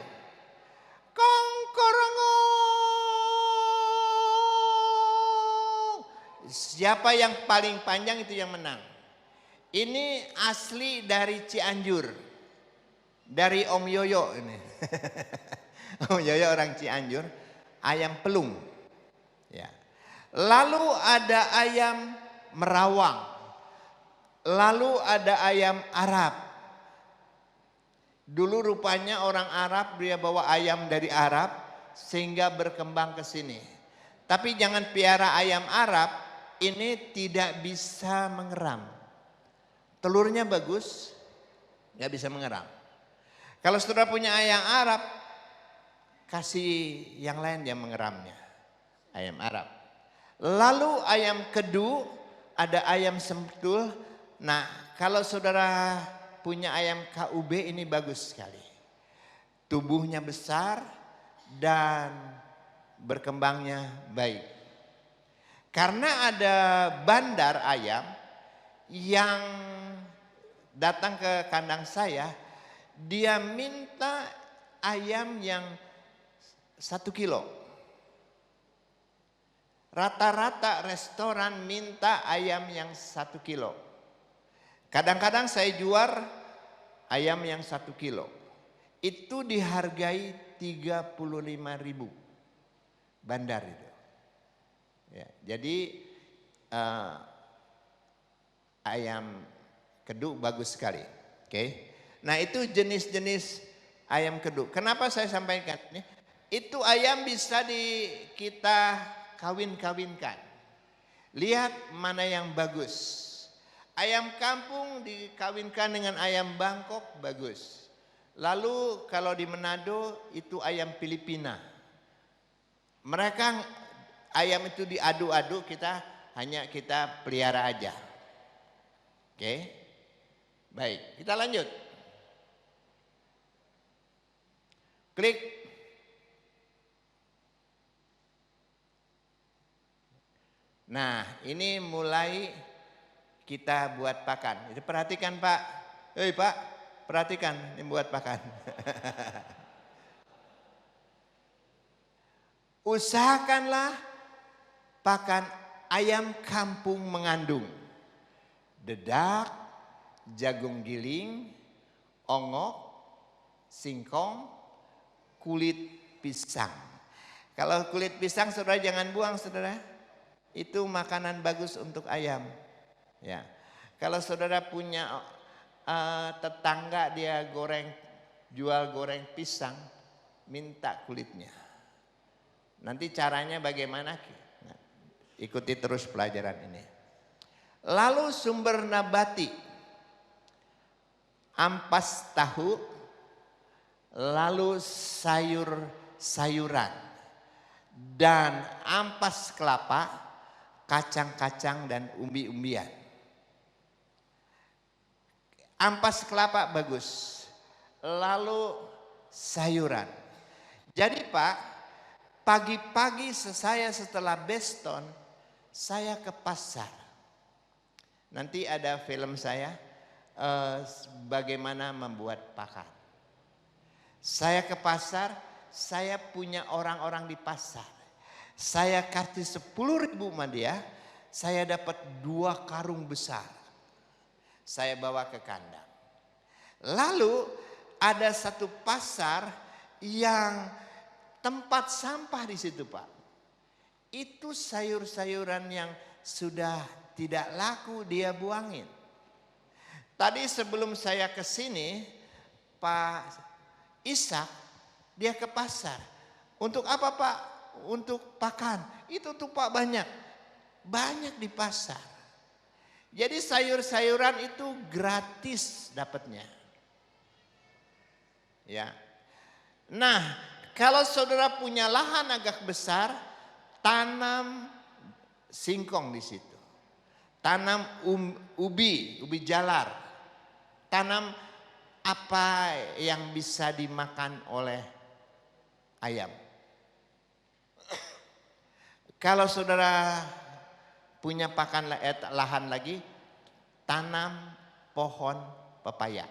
Kongkorongong. Siapa yang paling panjang itu yang menang. Ini asli dari Cianjur. Dari Om Yoyo ini. Om Yoyo orang Cianjur. Ayam pelung. Ya. Lalu ada ayam merawang. Lalu ada ayam Arab. Dulu rupanya orang Arab dia bawa ayam dari Arab sehingga berkembang ke sini. Tapi jangan piara ayam Arab, ini tidak bisa mengeram. Telurnya bagus, nggak bisa mengeram. Kalau saudara punya ayam Arab, kasih yang lain yang mengeramnya. Ayam Arab. Lalu ayam kedu, ada ayam sentul. Nah, kalau saudara punya ayam KUB ini bagus sekali. Tubuhnya besar dan berkembangnya baik. Karena ada bandar ayam yang datang ke kandang saya, dia minta ayam yang 1 kilo. Rata-rata restoran minta ayam yang 1 kilo. Kadang-kadang saya jual ayam yang 1 kilo. Itu dihargai 35.000. Bandar itu. Ya, jadi ayam kedu bagus sekali. Oke. Nah itu jenis-jenis ayam kedu. Kenapa saya sampaikan ini? Itu ayam bisa kita kawin-kawinkan. Lihat mana yang bagus. Ayam kampung dikawinkan dengan ayam Bangkok bagus. Lalu kalau di Manado itu ayam Filipina. Mereka ayam itu diadu-adu, hanya kita pelihara aja. Oke. Baik, kita lanjut. Klik. Nah, ini mulai kita buat pakan. Itu perhatikan Pak. Hei Pak, perhatikan ini buat pakan. Usahakanlah pakan ayam kampung mengandung dedak, jagung giling, ongok, singkong, kulit pisang. Kalau kulit pisang saudara jangan buang saudara. Itu makanan bagus untuk ayam. Ya. Kalau saudara punya tetangga dia jual goreng pisang, minta kulitnya. Nanti caranya bagaimana? Nah, ikuti terus pelajaran ini. Lalu sumber nabati. ampas tahu, lalu sayur-sayuran, dan ampas kelapa, kacang-kacang dan umbi-umbian. Ampas kelapa bagus, lalu sayuran. Jadi Pak, pagi-pagi saya setelah Beston, saya ke pasar. Nanti ada film saya, bagaimana membuat pakan. Saya ke pasar, saya punya orang-orang di pasar. Saya kasih 10.000 sama dia, saya dapat 2 karung besar. Saya bawa ke kandang. Lalu ada satu pasar yang tempat sampah di situ Pak. Itu sayur-sayuran yang sudah tidak laku dia buangin. Tadi sebelum saya ke sini, Pak Ishak dia ke pasar. Untuk apa Pak? Untuk pakan. Itu tuh Pak banyak. Banyak di pasar. Jadi sayur-sayuran itu gratis dapatnya. Ya. Nah, kalau saudara punya lahan agak besar, tanam singkong di situ. Tanam ubi jalar. Tanam apa yang bisa dimakan oleh ayam. Kalau saudara punya lahan lagi, tanam pohon pepaya.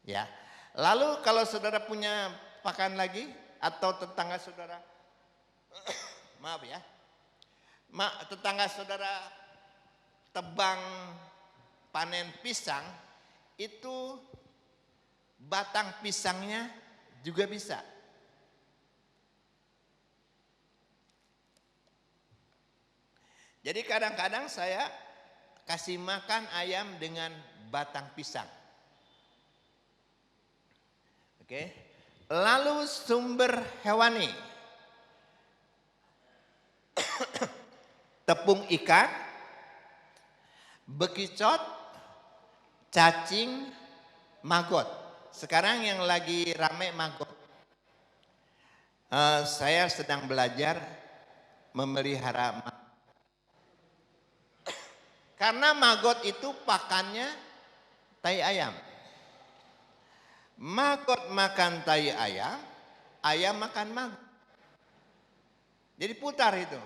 Ya. Lalu kalau saudara punya pakan lagi atau tetangga saudara maaf ya. Tetangga saudara tebang panen pisang, itu batang pisangnya juga bisa. Jadi kadang-kadang saya kasih makan ayam dengan batang pisang. Oke. Lalu sumber hewani. Tepung ikan, bekicot, cacing, maggot. Sekarang yang lagi rame maggot. Saya sedang belajar memelihara maggot. Karena maggot itu pakannya tai ayam. Maggot makan tai ayam, ayam makan maggot. Jadi putar itu.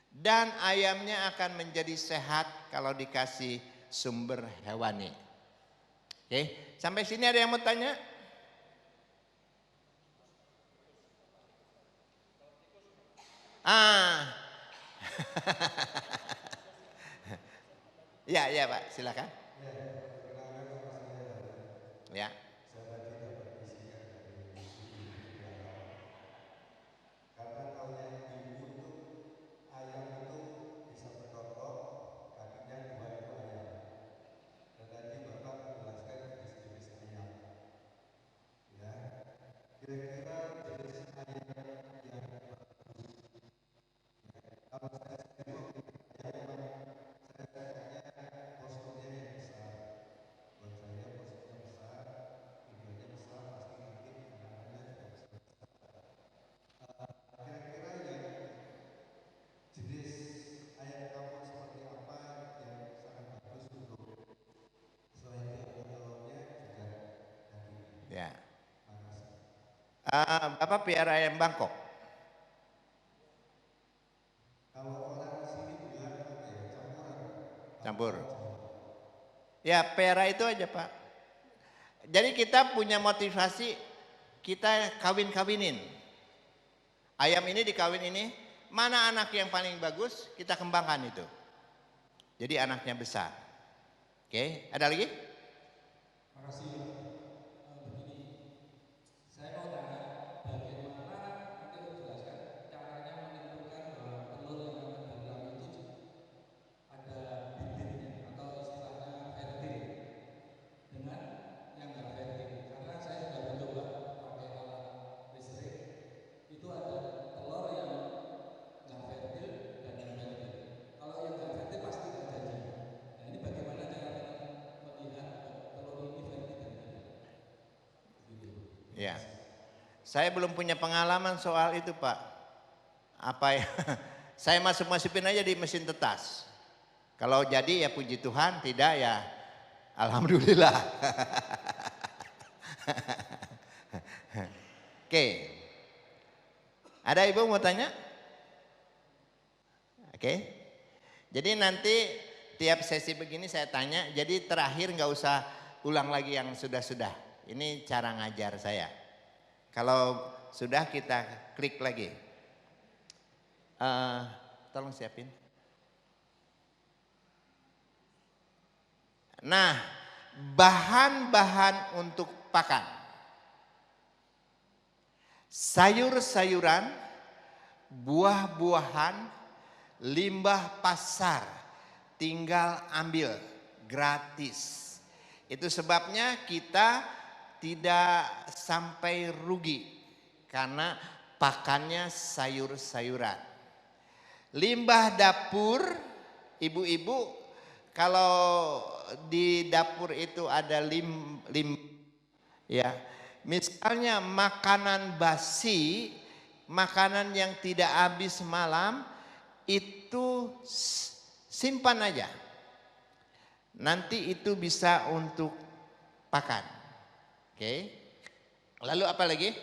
Dan ayamnya akan menjadi sehat kalau dikasih sumber hewani. Oke, sampai sini ada yang mau tanya? Ya Pak, silakan. Ya. Ya. Bapak piara ayam Bangkok? Campur. Ya piara itu aja Pak. Jadi kita punya motivasi, kita kawin-kawinin. Ayam ini dikawin ini, mana anak yang paling bagus, kita kembangkan itu. Jadi anaknya besar. Oke, ada lagi? Makasih. Ya. Saya belum punya pengalaman soal itu, Pak. Apa ya? Saya masukin aja di mesin tetas. Kalau jadi ya puji Tuhan, tidak ya alhamdulillah. Oke. Ada Ibu mau tanya? Oke. Jadi nanti tiap sesi begini saya tanya, jadi terakhir nggak usah ulang lagi yang sudah-sudah. Ini cara ngajar saya. Kalau sudah kita klik lagi. Tolong siapin. Nah, bahan-bahan untuk pakan. Sayur-sayuran, buah-buahan, limbah pasar, tinggal ambil gratis. Itu sebabnya kita tidak sampai rugi karena pakannya sayur-sayuran. Limbah dapur, ibu-ibu kalau di dapur itu ada ya. Misalnya makanan basi, makanan yang tidak habis malam, itu simpan aja. Nanti itu bisa untuk pakan. Oke. Lalu apa lagi?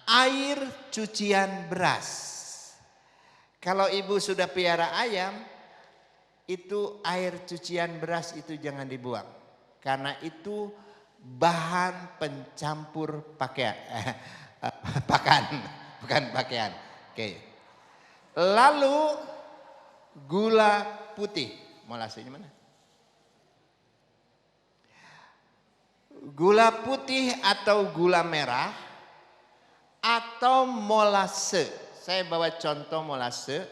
Air cucian beras. Kalau ibu sudah piara ayam, itu air cucian beras itu jangan dibuang. Karena itu bahan pencampur pakaian. Pakan, bukan pakaian. Oke. Lalu gula putih. Molasenya mana? Gula putih atau gula merah atau molase. Saya bawa contoh molase.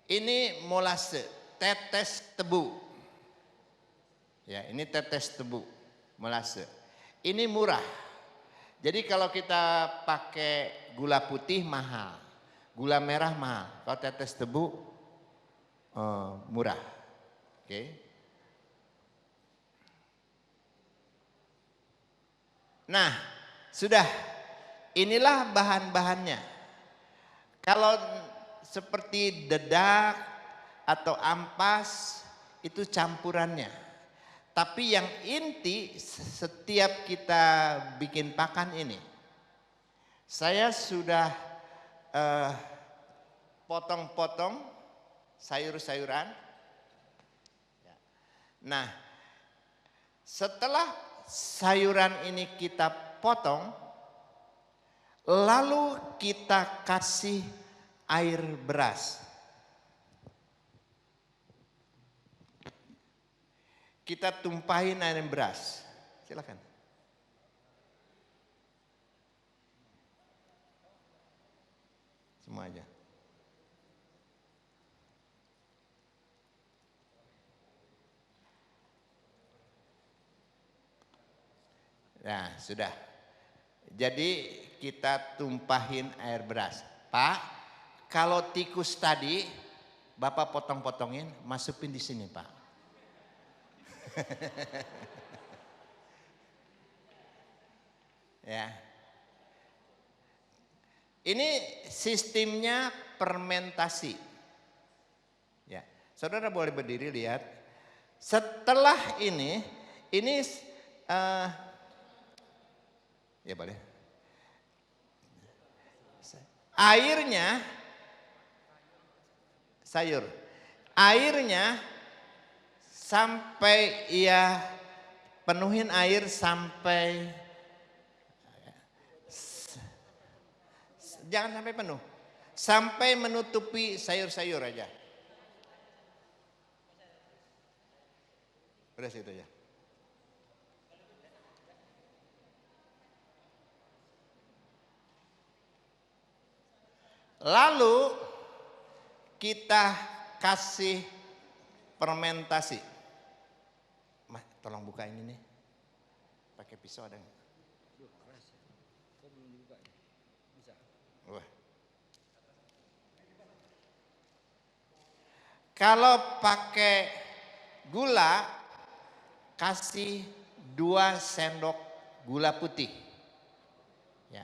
Ini molase, tetes tebu. Ya, ini tetes tebu, molase. Ini murah. Jadi kalau kita pakai gula putih mahal, gula merah mahal. Kalau tetes tebu murah. Oke. Nah, sudah. Inilah bahan-bahannya. Kalau seperti dedak atau ampas itu campurannya. Tapi yang inti setiap kita bikin pakan ini, saya sudah potong-potong sayur-sayuran. Nah, setelah sayuran ini kita potong, lalu kita kasih air beras. Kita tumpahin air beras. Silakan. Semua aja. Nah, sudah. Jadi kita tumpahin air beras. Pak, kalau tikus tadi Bapak potong-potongin, masukin di sini, Pak. Ya. Ini sistemnya fermentasi. Ya, saudara boleh berdiri lihat. Setelah ini ya boleh. Airnya sayur. Airnya sampai ia penuhin air sampai jangan sampai penuh. Sampai menutupi sayur-sayur aja. Udah situ aja. Lalu kita kasih fermentasi. Mas, tolong buka ini nih. Pakai pisau ada nggak? Wah. Kalau pakai Gula kasih 2 sendok gula putih. Ya.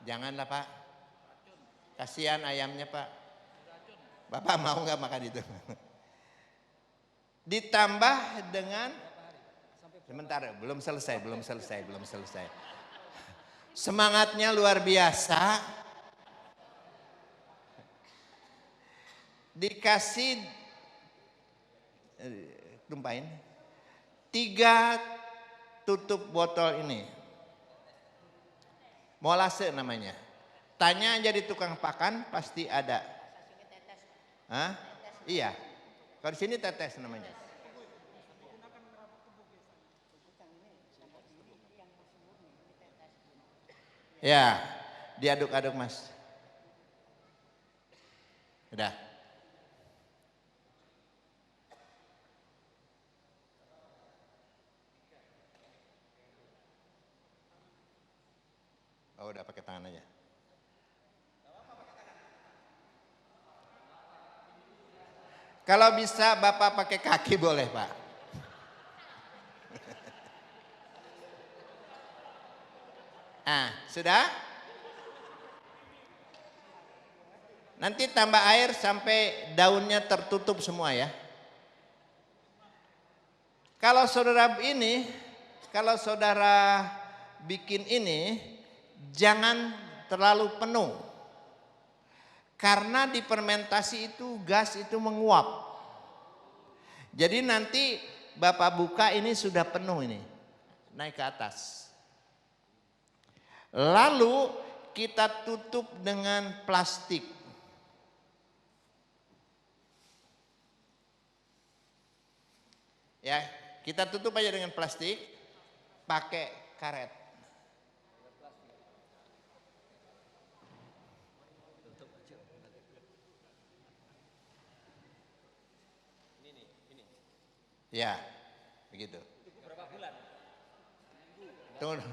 Janganlah Pak. Kasihan ayamnya Pak. Bapak mau nggak makan itu? Ditambah dengan, sebentar, belum selesai. Semangatnya luar biasa. Dikasih, tumpahin, 3 tutup botol ini. Molase namanya. Tanya aja di tukang pakan pasti ada. Hah? Iya. Kalau di sini tetes namanya. Ya, diaduk-aduk Mas. Udah. Oh, udah pakai tangan aja. Kalau bisa Bapak pakai kaki boleh Pak. Ah, sudah? Nanti tambah air sampai daunnya tertutup semua ya. Kalau saudara bikin ini, jangan terlalu penuh. Karena di fermentasi itu gas itu menguap. Jadi nanti Bapak buka ini sudah penuh ini. Naik ke atas. Lalu kita tutup dengan plastik. Ya, kita tutup aja dengan plastik, pakai karet. Ya, begitu. Berapa bulan? Tunggu,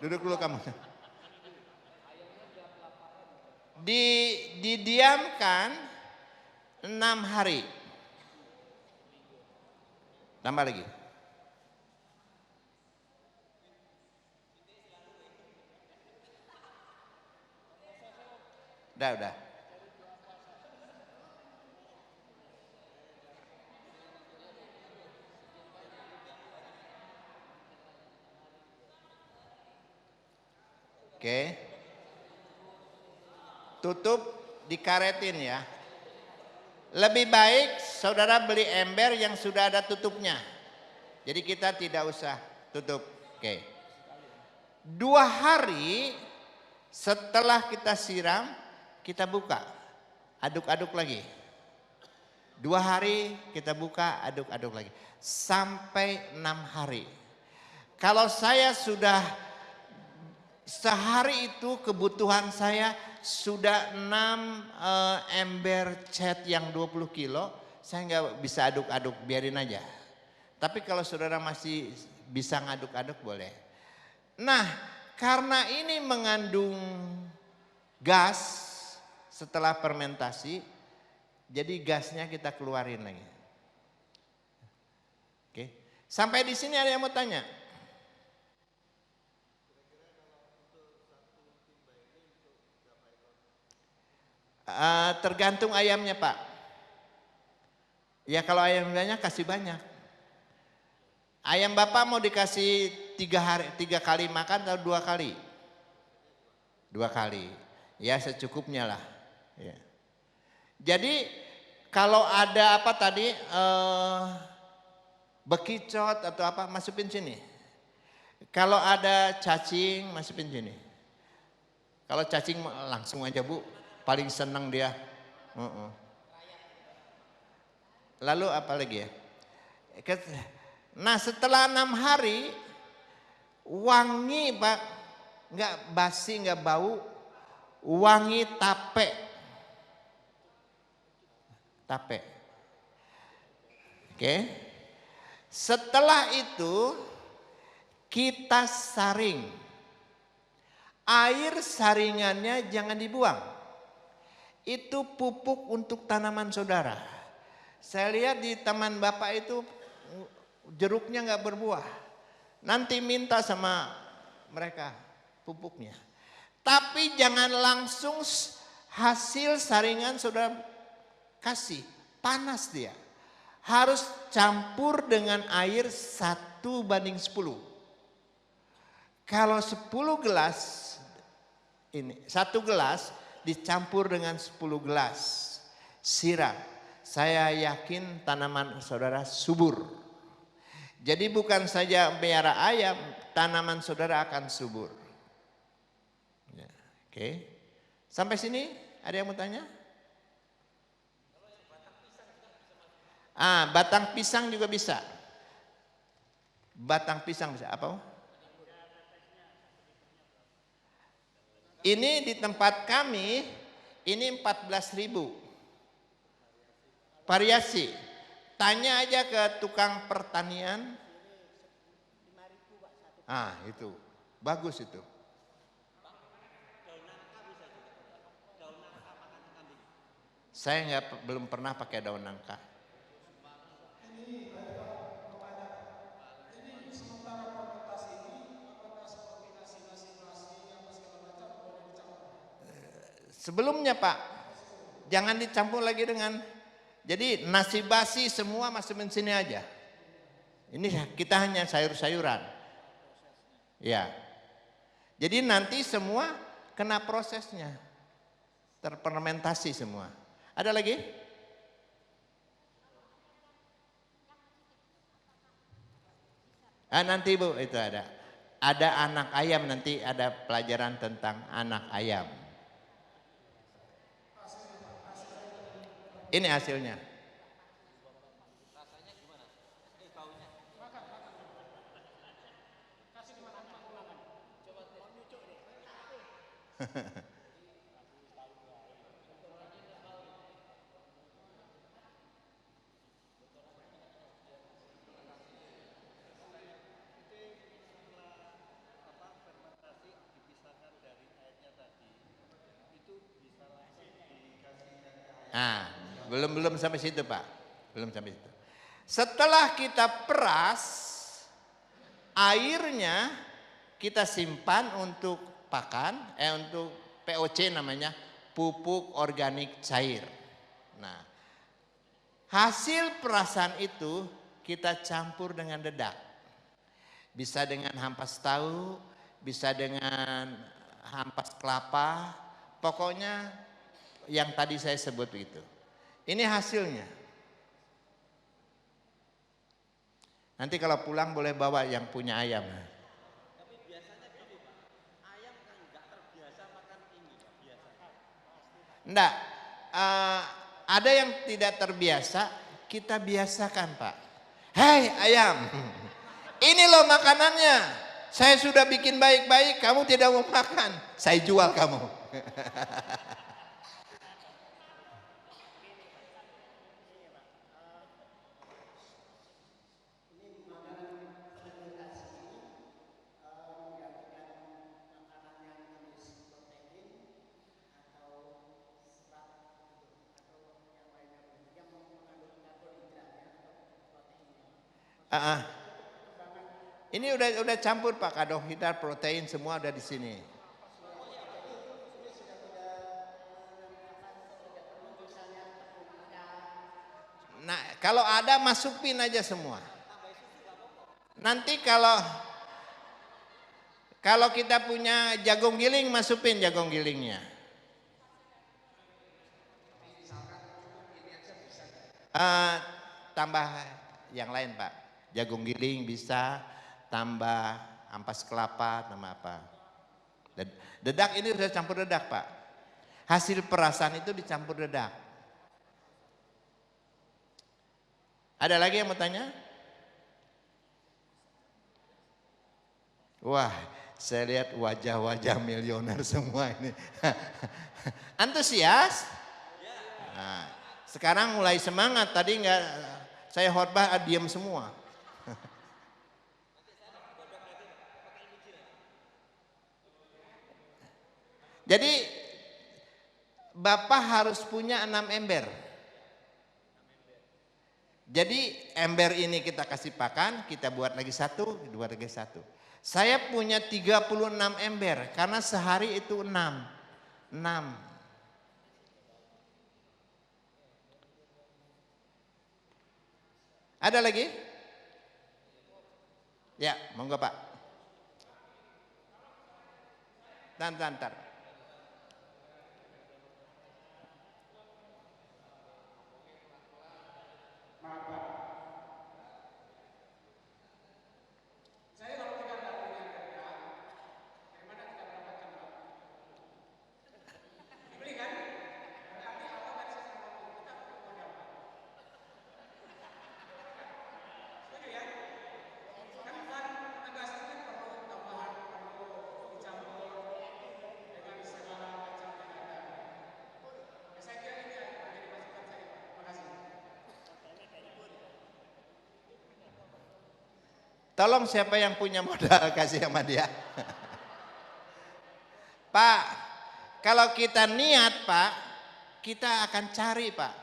duduk dulu kamu. Didiamkan 6 hari. Tambah lagi. Udah. Oke. Tutup, dikaretin ya. Lebih baik saudara beli ember yang sudah ada tutupnya. Jadi kita tidak usah tutup. Oke. 2 hari setelah kita siram, kita buka. Aduk-aduk lagi. 2 hari kita buka, aduk-aduk lagi. Sampai 6 hari. Kalau saya sudah sehari itu kebutuhan saya sudah 6 ember cat yang 20 kilo, saya nggak bisa aduk-aduk, biarin aja. Tapi kalau saudara masih bisa ngaduk-aduk boleh. Nah, karena ini mengandung gas setelah fermentasi, jadi gasnya kita keluarin lagi. Oke, sampai di sini ada yang mau tanya? Tergantung ayamnya Pak. Ya kalau ayam banyak kasih banyak. Ayam Bapak mau dikasih 3 kali makan atau 2 kali? 2 kali. Ya secukupnya lah. Ya. Jadi kalau ada apa tadi bekicot atau apa masukin sini. Kalau ada cacing masukin sini. Kalau cacing langsung aja Bu. Paling senang dia. Lalu apa lagi ya? Nah setelah 6 hari wangi Pak, nggak basi nggak bau, wangi tape. Oke. Setelah itu kita saring. Air saringannya jangan dibuang. itu pupuk untuk tanaman saudara. Saya lihat di taman Bapak itu jeruknya nggak berbuah. Nanti minta sama mereka pupuknya. Tapi jangan langsung hasil saringan saudara kasih. Panas dia. Harus campur dengan air 1:10. Kalau 10 gelas, ini 1 gelas dicampur dengan 10 gelas siram. Saya yakin tanaman saudara subur. Jadi bukan saja melihara ayam, tanaman saudara akan subur. Ya, oke. Sampai sini ada yang mau tanya? Batang pisang juga bisa. Batang pisang bisa apa? Ini di tempat kami, ini 14.000. Variasi. Tanya aja ke tukang pertanian. Itu. Bagus itu. Saya belum pernah pakai daun nangka. Sebelumnya Pak, jangan dicampur lagi dengan, jadi nasi basi semua masukin sini aja. Ini kita hanya sayur-sayuran. Ya. Jadi nanti semua kena prosesnya. Terfermentasi semua. Ada lagi? Nanti Bu, itu ada. Ada anak ayam, nanti ada pelajaran tentang anak ayam. Ini hasilnya. Belum sampai situ Pak. Belum sampai situ. Setelah kita peras, airnya kita simpan untuk pakan, untuk POC namanya, pupuk organik cair. Nah, hasil perasan itu kita campur dengan dedak. Bisa dengan hampas tahu, bisa dengan hampas kelapa, pokoknya yang tadi saya sebut itu. Ini hasilnya. Nanti kalau pulang boleh bawa yang punya ayam. Tapi biasanya gini Pak, ayam kan nggak terbiasa makan ini Pak, biasa. Enggak, ada yang tidak terbiasa, kita biasakan Pak. Hei ayam, ini loh makanannya. Saya sudah bikin baik-baik, kamu tidak mau makan, saya jual kamu. Ini udah campur Pak, karbohidrat, protein semua udah di sini. Nah, kalau ada masukin aja semua. Nanti kalau kita punya jagung giling, masukin jagung gilingnya. Tambah yang lain Pak. Jagung giling bisa, tambah ampas kelapa, tambah apa. Dedak ini sudah campur dedak Pak. Hasil perasan itu dicampur dedak. Ada lagi yang mau tanya? Wah, saya lihat wajah-wajah milioner semua ini. Antusias? Nah, sekarang mulai semangat. Tadi enggak, saya khotbah diam semua. Jadi Bapak harus punya 6 ember. Jadi ember ini kita kasih pakan, kita buat lagi satu, buat lagi satu. Saya punya 36 ember karena sehari itu 6. Ada lagi? Ya, monggo Pak. Ntar. Tolong siapa yang punya modal kasih sama dia. Pak, kalau kita niat Pak, kita akan cari Pak.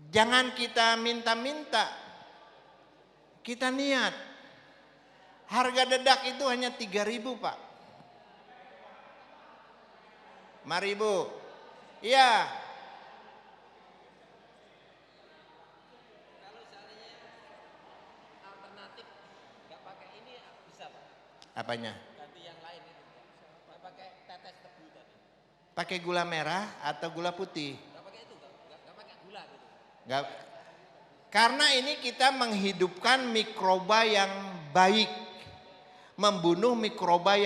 Jangan kita minta-minta. Kita niat. Harga dedak itu hanya 3.000 Pak. 5.000. Iya. Apanya? Ganti yang lain itu. Nggak pakai tetes tebu tadi. Pakai gula merah atau gula putih? Nggak pakai itu, nggak pakai gula gitu. Nggak. Karena ini kita menghidupkan mikroba yang baik. Membunuh mikroba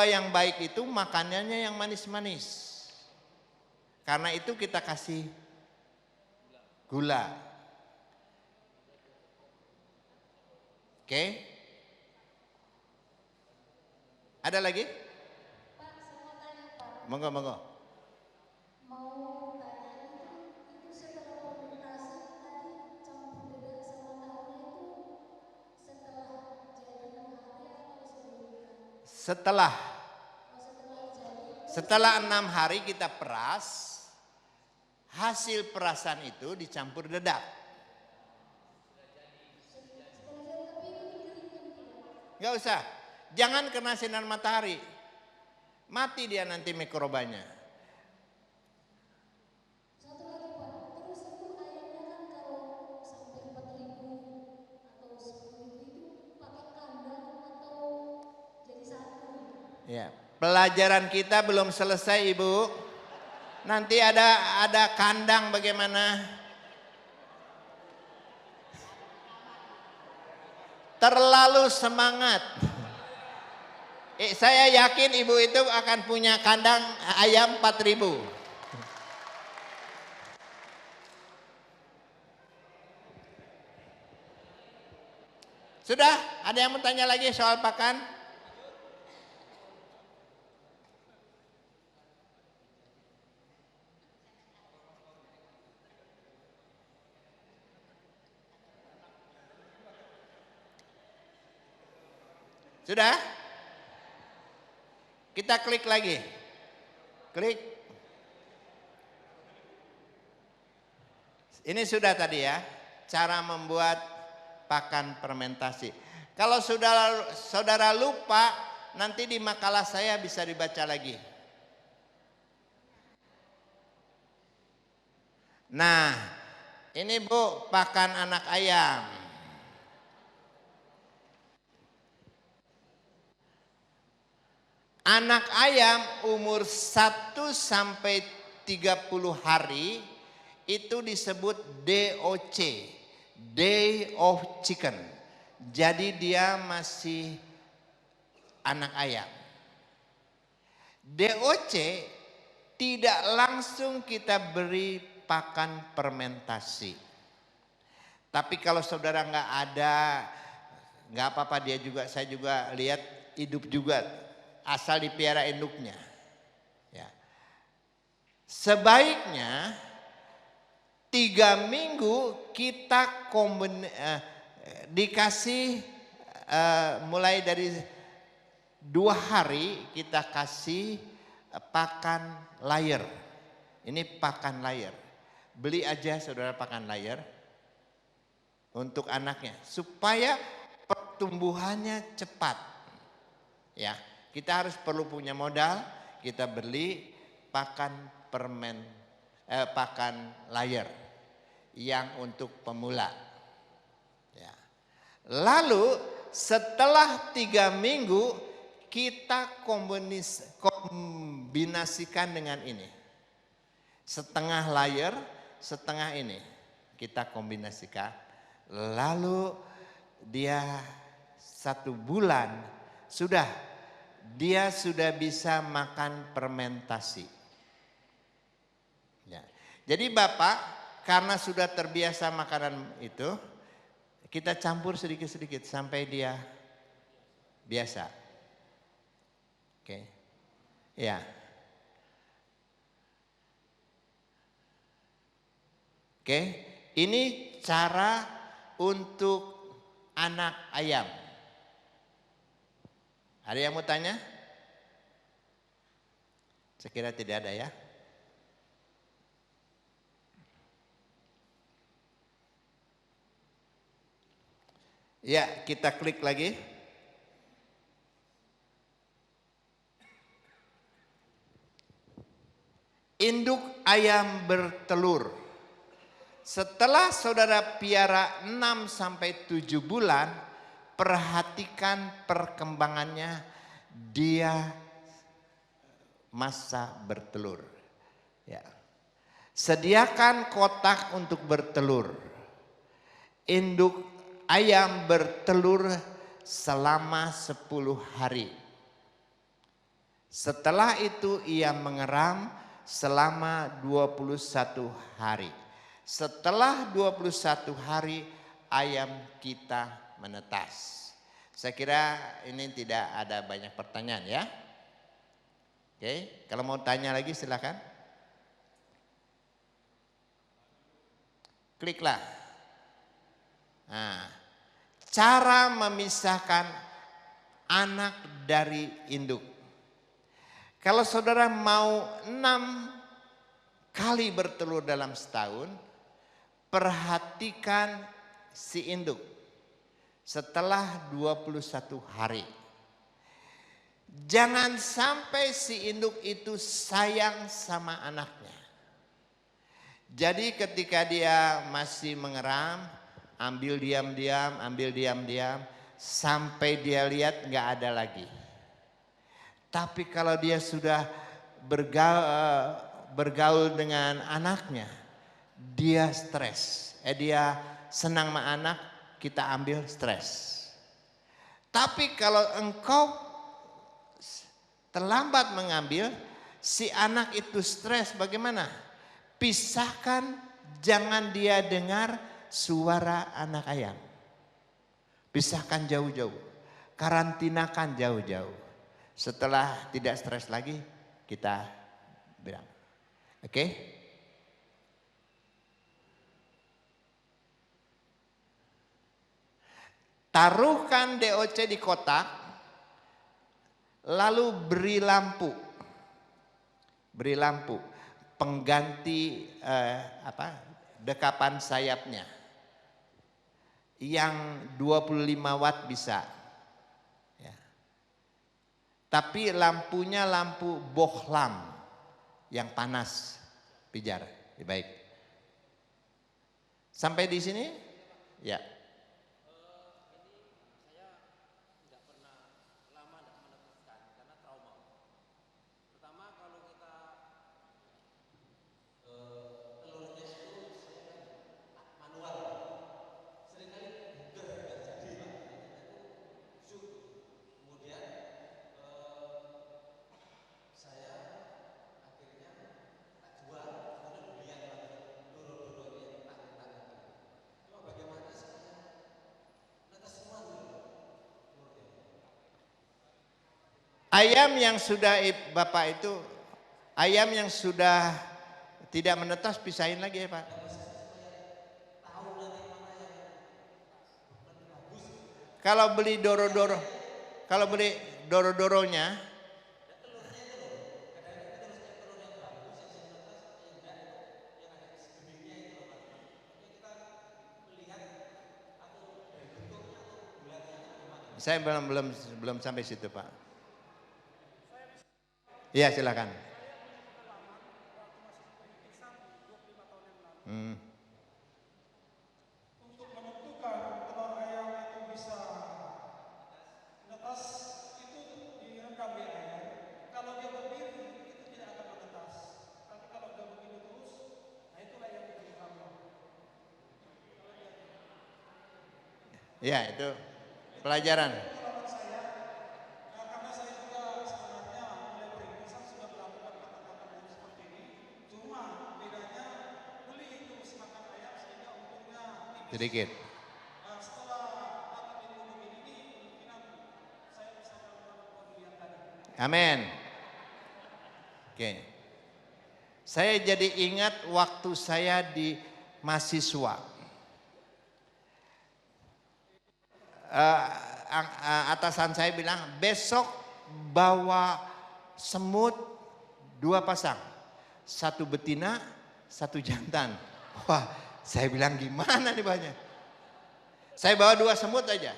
yang baik itu makanannya yang manis-manis. Karena itu kita kasih gula. Oke? Ada lagi? Pak, saya mau tanya Pak. Monggo. Mau tanya itu setelah fermentasi tadi campur dedak sama tahunya itu setelah jadi 6 hari atau sebelumnya? Setelah Jadi Setelah 6 hari kita peras, hasil perasan itu dicampur dedak. Gak usah, jangan kena sinar matahari. Mati dia nanti mikrobanya. satu lagi Pak, terus itu ayamnya kan kalau sampai 4.000 atau 10.000 itu pakai kandang atau jadi satu? Ya, pelajaran kita belum selesai Ibu. Nanti ada kandang bagaimana? Terlalu semangat. Saya yakin ibu itu akan punya kandang ayam 4.000. Sudah? Ada yang mau tanya lagi soal pakan? Sudah? Kita klik lagi. Klik. Ini sudah tadi ya, cara membuat pakan fermentasi. Kalau saudara lupa, nanti di makalah saya bisa dibaca lagi. Nah, ini Bu, pakan anak ayam. Anak ayam umur 1 sampai 30 hari itu disebut DOC, Day of Chicken. Jadi dia masih anak ayam. DOC tidak langsung kita beri pakan fermentasi. Tapi kalau saudara nggak ada, nggak apa-apa, saya juga lihat hidup juga. Asal dipiara induknya. Ya. Sebaiknya 3 minggu kita dikasih mulai dari 2 hari kita kasih pakan layar. Ini pakan layar. Beli aja saudara pakan layar untuk anaknya supaya pertumbuhannya cepat. Ya, kita harus perlu punya modal, kita beli pakan pakan layar yang untuk pemula. Ya. Lalu setelah 3 minggu kita kombinasikan dengan ini. Setengah layar, setengah ini. Kita kombinasikan. Lalu dia 1 bulan dia sudah bisa makan fermentasi. Ya. Jadi Bapak karena sudah terbiasa makanan itu, kita campur sedikit-sedikit sampai dia biasa. Oke. Ya. Oke, ini cara untuk anak ayam. Ada yang mau tanya? Saya kira tidak ada ya. Ya, kita klik lagi. Induk ayam bertelur. Setelah saudara piara 6 sampai 7 bulan, perhatikan perkembangannya, dia masa bertelur. Ya. Sediakan kotak untuk bertelur. Induk ayam bertelur selama 10 hari. Setelah itu ia mengeram selama 21 hari. Setelah 21 hari ayam kita menetas. Saya kira ini tidak ada banyak pertanyaan ya. Oke, kalau mau tanya lagi silakan. Kliklah. Nah, cara memisahkan anak dari induk. Kalau saudara mau 6 kali bertelur dalam setahun, perhatikan si induk setelah 21 hari. Jangan sampai si induk itu sayang sama anaknya. Jadi ketika dia masih mengeram, ambil diam-diam, sampai dia lihat nggak ada lagi. Tapi kalau dia sudah bergaul dengan anaknya, dia stres. Dia senang sama anak, kita ambil stres. Tapi kalau engkau terlambat mengambil, si anak itu stres bagaimana? Pisahkan, jangan dia dengar suara anak ayam. Pisahkan jauh-jauh, karantinakan jauh-jauh. Setelah tidak stres lagi, kita bilang. Oke? Taruhkan DOC di kotak, lalu beri lampu. Beri lampu, pengganti dekapan sayapnya. Yang 25 watt bisa. Ya. Tapi lampunya lampu bohlam yang panas, pijar, baik. Sampai di sini? Ya. Ayam yang sudah Bapak itu, ayam yang sudah tidak menetas pisahin lagi ya Pak. Kalau beli doro-doronya, Saya belum sampai situ, Pak. Iya, silakan. Untuk menentukan telur ayam itu bisa menetas itu direndam di air. Kalau dia berdiri itu tidak akan menetas. Tapi kalau dia begini terus, nah itulah yang menjadi hama. Iya, itu pelajaran. Pengalaman saya, nah karena saya juga sebenarnya mulai berintisan sudah melakukan kata-kata yang seperti ini. Cuma bedanya beli terus makan ayam sehingga untungnya tipis. Sedikit. Nah, setelah dapat ilmu begini ini, kemungkinan saya bisa melakukan pembelian tadi. Amin. Oke. Saya jadi ingat waktu saya di mahasiswa. Atasan saya bilang besok bawa semut 2 pasang. 1 betina, 1 jantan. Wah, saya bilang gimana nih banyak. Saya bawa 2 semut aja.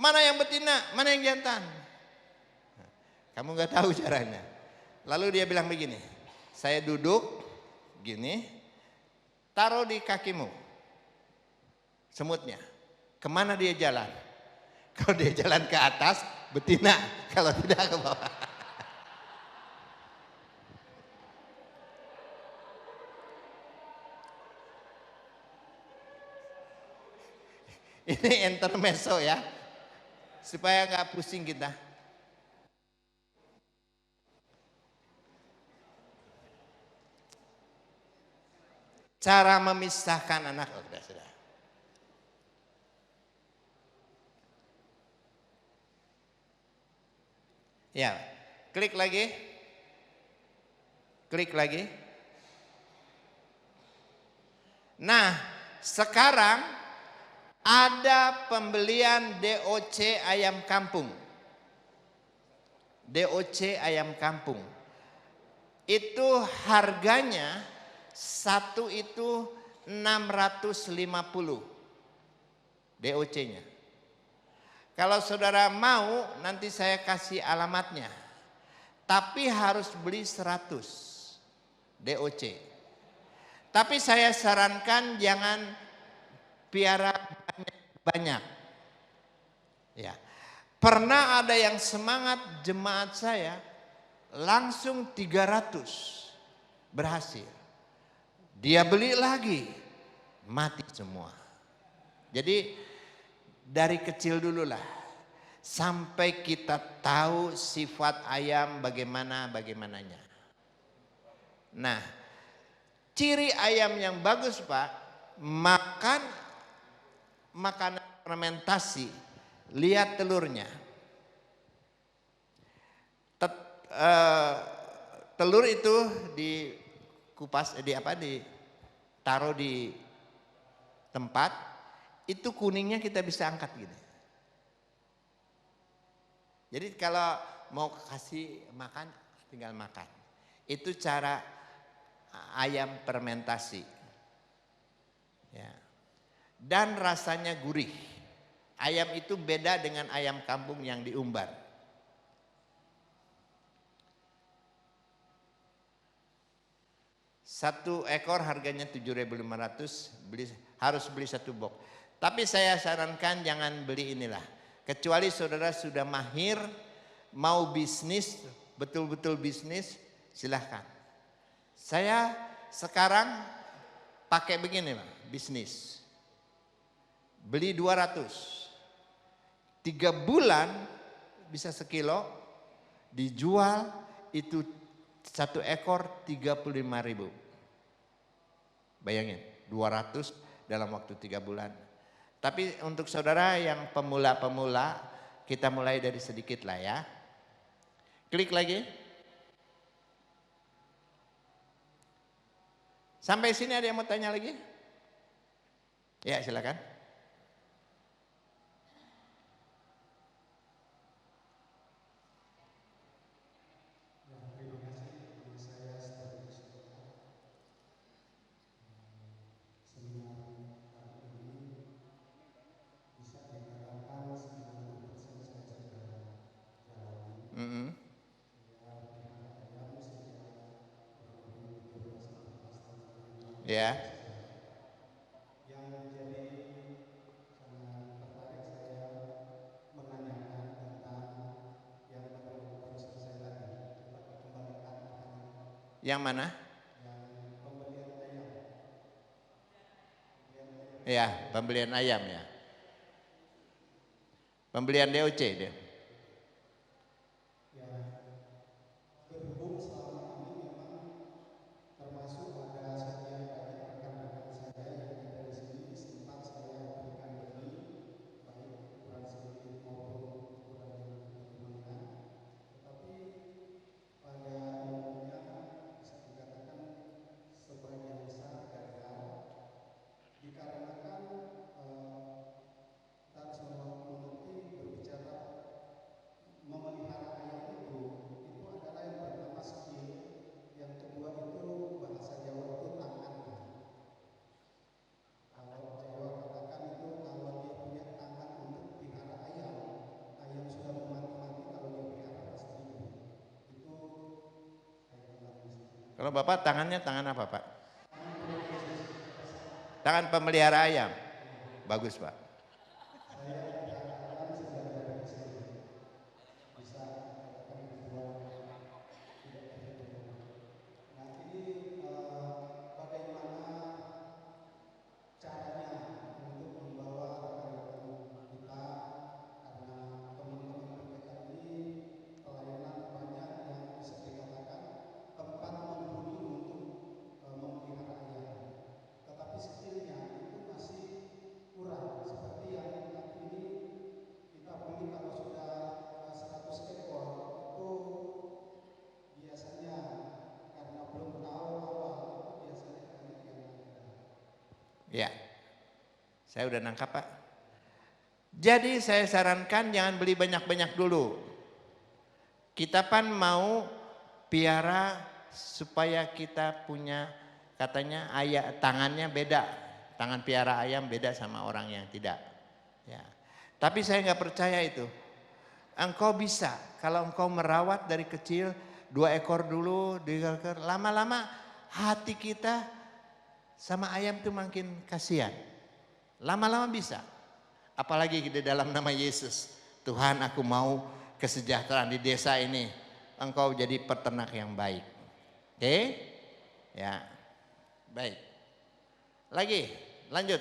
Mana yang betina, mana yang jantan? Kamu nggak tahu caranya. Lalu dia bilang begini, saya duduk gini, taruh di kakimu semutnya. Kemana dia jalan? Kalau dia jalan ke atas, betina. Kalau tidak ke bawah. Ini intermezzo ya, supaya nggak pusing kita. Cara memisahkan anak, oh, sudah. Ya, klik lagi. Klik lagi. Nah, sekarang ada pembelian DOC ayam kampung. DOC ayam kampung. Itu harganya satu itu 650 DOC-nya. Kalau saudara mau nanti saya kasih alamatnya. Tapi harus beli 100 DOC. Tapi saya sarankan jangan piara banyak. Ya. Pernah ada yang semangat jemaat saya langsung 300 berhasil. Dia beli lagi, mati semua. Jadi dari kecil dulu lah, sampai kita tahu sifat ayam bagaimananya. Nah, ciri ayam yang bagus Pak, makan makanan fermentasi, lihat telurnya. Telur itu dikupas, ditaruh di tempat. Itu kuningnya kita bisa angkat gini. Jadi kalau mau kasih makan, tinggal makan. Itu cara ayam fermentasi. Ya. Dan rasanya gurih. Ayam itu beda dengan ayam kampung yang diumbar. Satu ekor harganya 7.500, harus beli 1 box. Tapi saya sarankan jangan beli inilah. Kecuali saudara sudah mahir, mau bisnis, betul-betul bisnis, silahkan. Saya sekarang pakai begini Pak, bisnis. Beli 200. 3 bulan bisa sekilo, dijual itu 1 ekor 35.000. Bayangin, 200 dalam waktu 3 bulan. Tapi untuk saudara yang pemula-pemula, kita mulai dari sedikit lah ya. Klik lagi. Sampai sini ada yang mau tanya lagi? Ya silakan. Mm-mm. Ya. Yang mana? Ya, pembelian ayam ya. Pembelian DOC dia. Kalau Bapak tangannya tangan apa Pak? Tangan pemelihara ayam. Bagus Pak. Ya, saya udah nangkap Pak. Jadi saya sarankan jangan beli banyak-banyak dulu. Kita kan mau piara supaya kita punya, katanya ayam tangannya beda. Tangan piara ayam beda sama orang yang tidak. Ya. Tapi saya nggak percaya itu. Engkau bisa kalau engkau merawat dari kecil 2 ekor dulu, 3 ekor, lama-lama hati kita sama ayam itu makin kasihan. Lama-lama bisa. Apalagi di dalam nama Yesus. Tuhan, aku mau kesejahteraan di desa ini. Engkau jadi peternak yang baik. Oke? Ya. Baik. Lagi, lanjut.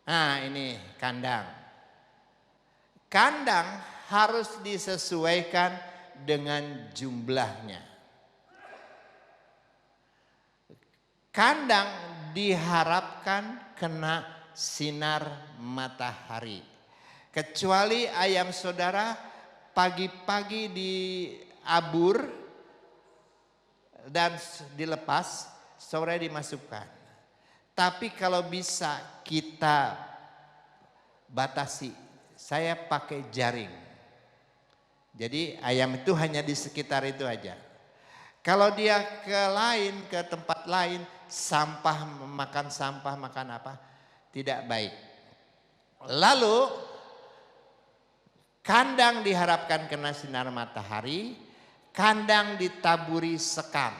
Nah, ini kandang. Kandang harus disesuaikan dengan jumlahnya. Kandang diharapkan kena sinar matahari. Kecuali ayam saudara pagi-pagi diabur dan dilepas, sore dimasukkan. Tapi kalau bisa kita batasi, saya pakai jaring. Jadi ayam itu hanya di sekitar itu aja. Kalau dia ke tempat lain, sampah, makan apa, tidak baik. Lalu, kandang diharapkan kena sinar matahari, kandang ditaburi sekam.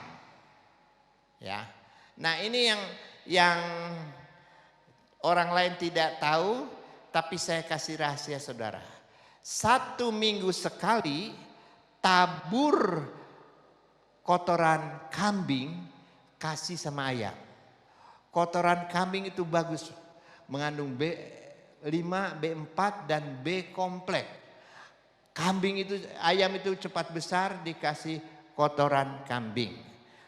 Ya. Nah ini yang orang lain tidak tahu, tapi saya kasih rahasia saudara. 1 minggu sekali tabur kotoran kambing kasih sama ayam. Kotoran kambing itu bagus, mengandung B5, B4 dan B kompleks. Kambing itu, ayam itu cepat besar dikasih kotoran kambing.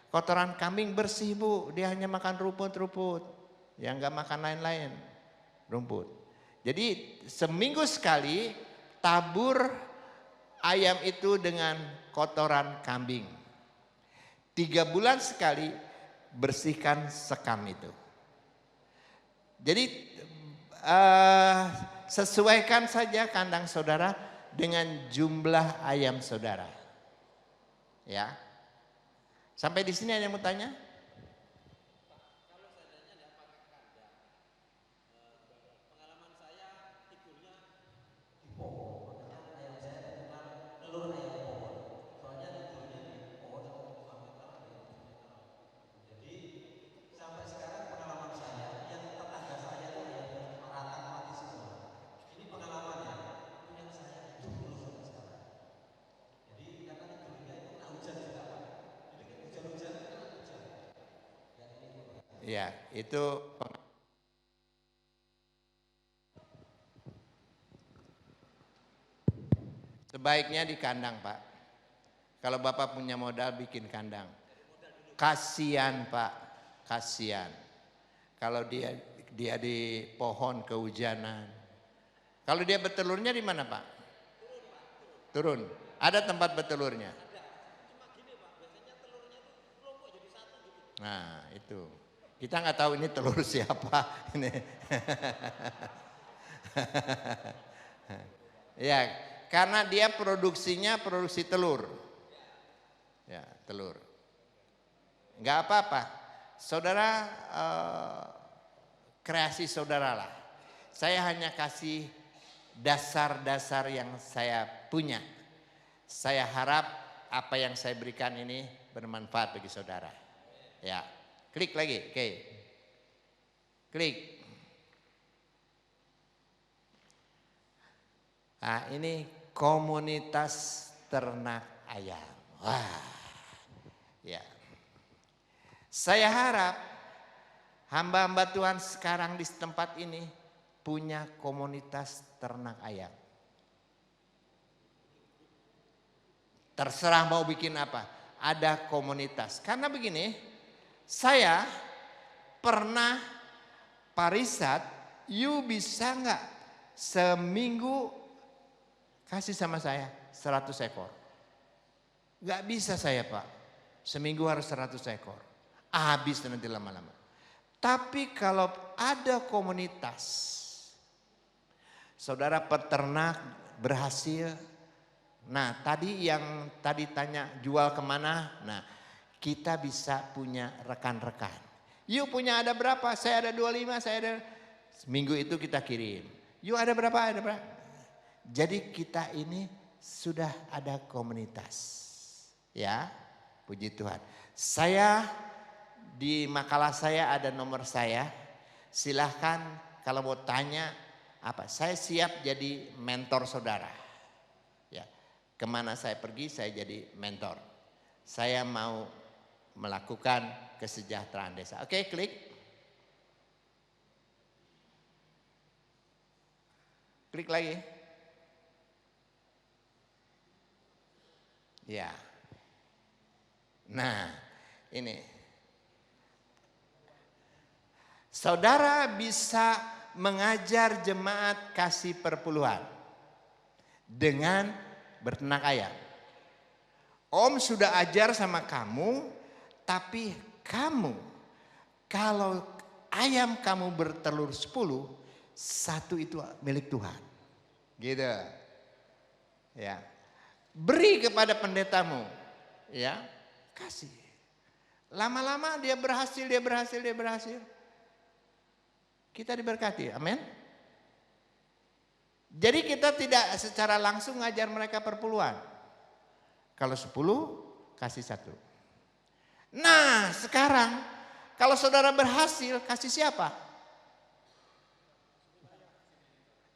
Kotoran kambing bersih Bu, dia hanya makan rumput-rumput, ya nggak makan lain-lain, rumput. Jadi seminggu sekali tabur ayam itu dengan kotoran kambing. 3 bulan sekali bersihkan sekam itu. Jadi sesuaikan saja kandang saudara dengan jumlah ayam saudara. Ya. Sampai di sini ada yang mau tanya? Ya, itu sebaiknya di kandang, Pak. Kalau Bapak punya modal bikin kandang. Kasian, Pak, kasian. Kalau dia di pohon kehujanan. Kalau dia bertelurnya di mana, Pak? Turun. Ada tempat bertelurnya. Nah, itu. Kita nggak tahu ini telur siapa. Ini. Ya, karena dia produksinya produksi telur. Ya, telur. Nggak apa-apa. Saudara kreasi saudara lah. Saya hanya kasih dasar-dasar yang saya punya. Saya harap apa yang saya berikan ini bermanfaat bagi saudara. Ya, klik lagi, oke. Klik. Nah, ini komunitas ternak ayam. Wah, ya. Saya harap hamba-hamba Tuhan sekarang di tempat ini punya komunitas ternak ayam. Terserah mau bikin apa, ada komunitas. Karena begini, saya pernah parisat, you bisa nggak seminggu kasih sama saya 100 ekor? Nggak bisa saya, Pak. Seminggu harus 100 ekor. Habis nanti lama-lama. Tapi kalau ada komunitas, saudara peternak berhasil. Nah, tadi yang tadi tanya jual kemana? Nah, kita bisa punya rekan-rekan. Yuk punya ada berapa? Saya ada 25, saya ada. Minggu itu kita kirim. Yuk ada berapa? Ada berapa? Jadi kita ini sudah ada komunitas. Ya, puji Tuhan. Saya di makalah saya ada nomor saya. Silahkan kalau mau tanya apa, saya siap jadi mentor saudara. Ya, kemana saya pergi saya jadi mentor. Saya mau melakukan kesejahteraan desa. Oke, klik. Klik lagi. Ya. Nah, ini. Saudara bisa mengajar jemaat kasih perpuluhan dengan berternak ayam. Om sudah ajar sama kamu, tapi kamu kalau ayam kamu bertelur 10, satu itu milik Tuhan. Gitu. Ya. Beri kepada pendetamu. Ya, kasih. Lama-lama dia berhasil. Kita diberkati, amin. Jadi kita tidak secara langsung ngajar mereka perpuluhan. Kalau 10, kasih 1. Nah sekarang kalau saudara berhasil kasih siapa?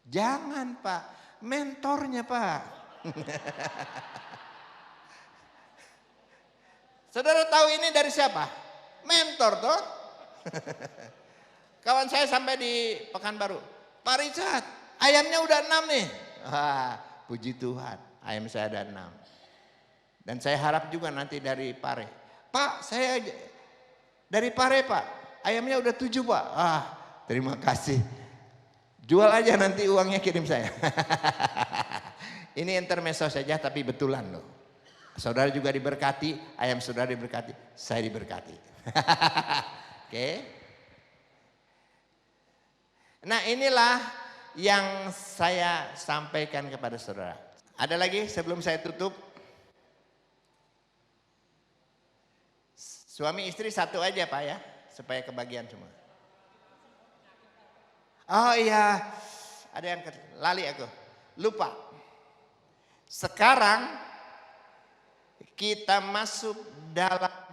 Jangan Pak, mentornya Pak. Saudara tahu ini dari siapa? Mentor toh. Kawan saya sampai di Pekanbaru, Pak Richard, ayamnya udah 6 nih. Wah, puji Tuhan, ayam saya ada 6. Dan saya harap juga nanti dari Pare. Pak, saya dari Pare Pak, ayamnya udah 7 Pak. Ah, terima kasih. Jual aja nanti uangnya kirim saya. Ini intermezzo saja tapi betulan loh. Saudara juga diberkati, ayam saudara diberkati, saya diberkati. Oke. Nah inilah yang saya sampaikan kepada saudara. Ada lagi sebelum saya tutup? Suami istri satu aja Pak ya, supaya kebagian semua. Oh iya, ada yang lali aku, lupa. Sekarang kita masuk dalam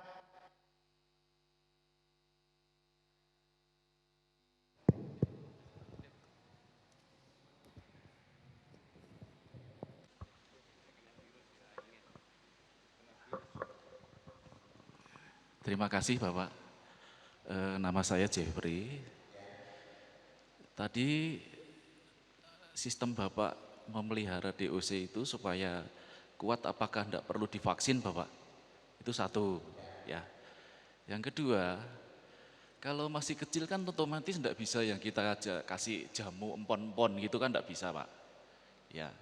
Terima kasih Bapak. Nama saya Jeffrey. Tadi sistem Bapak memelihara DOC itu supaya kuat, apakah tidak perlu divaksin Bapak? Itu satu ya. Yang kedua, kalau masih kecil kan otomatis tidak bisa yang kita kasih jamu empon-empon gitu kan tidak bisa Pak. Ya,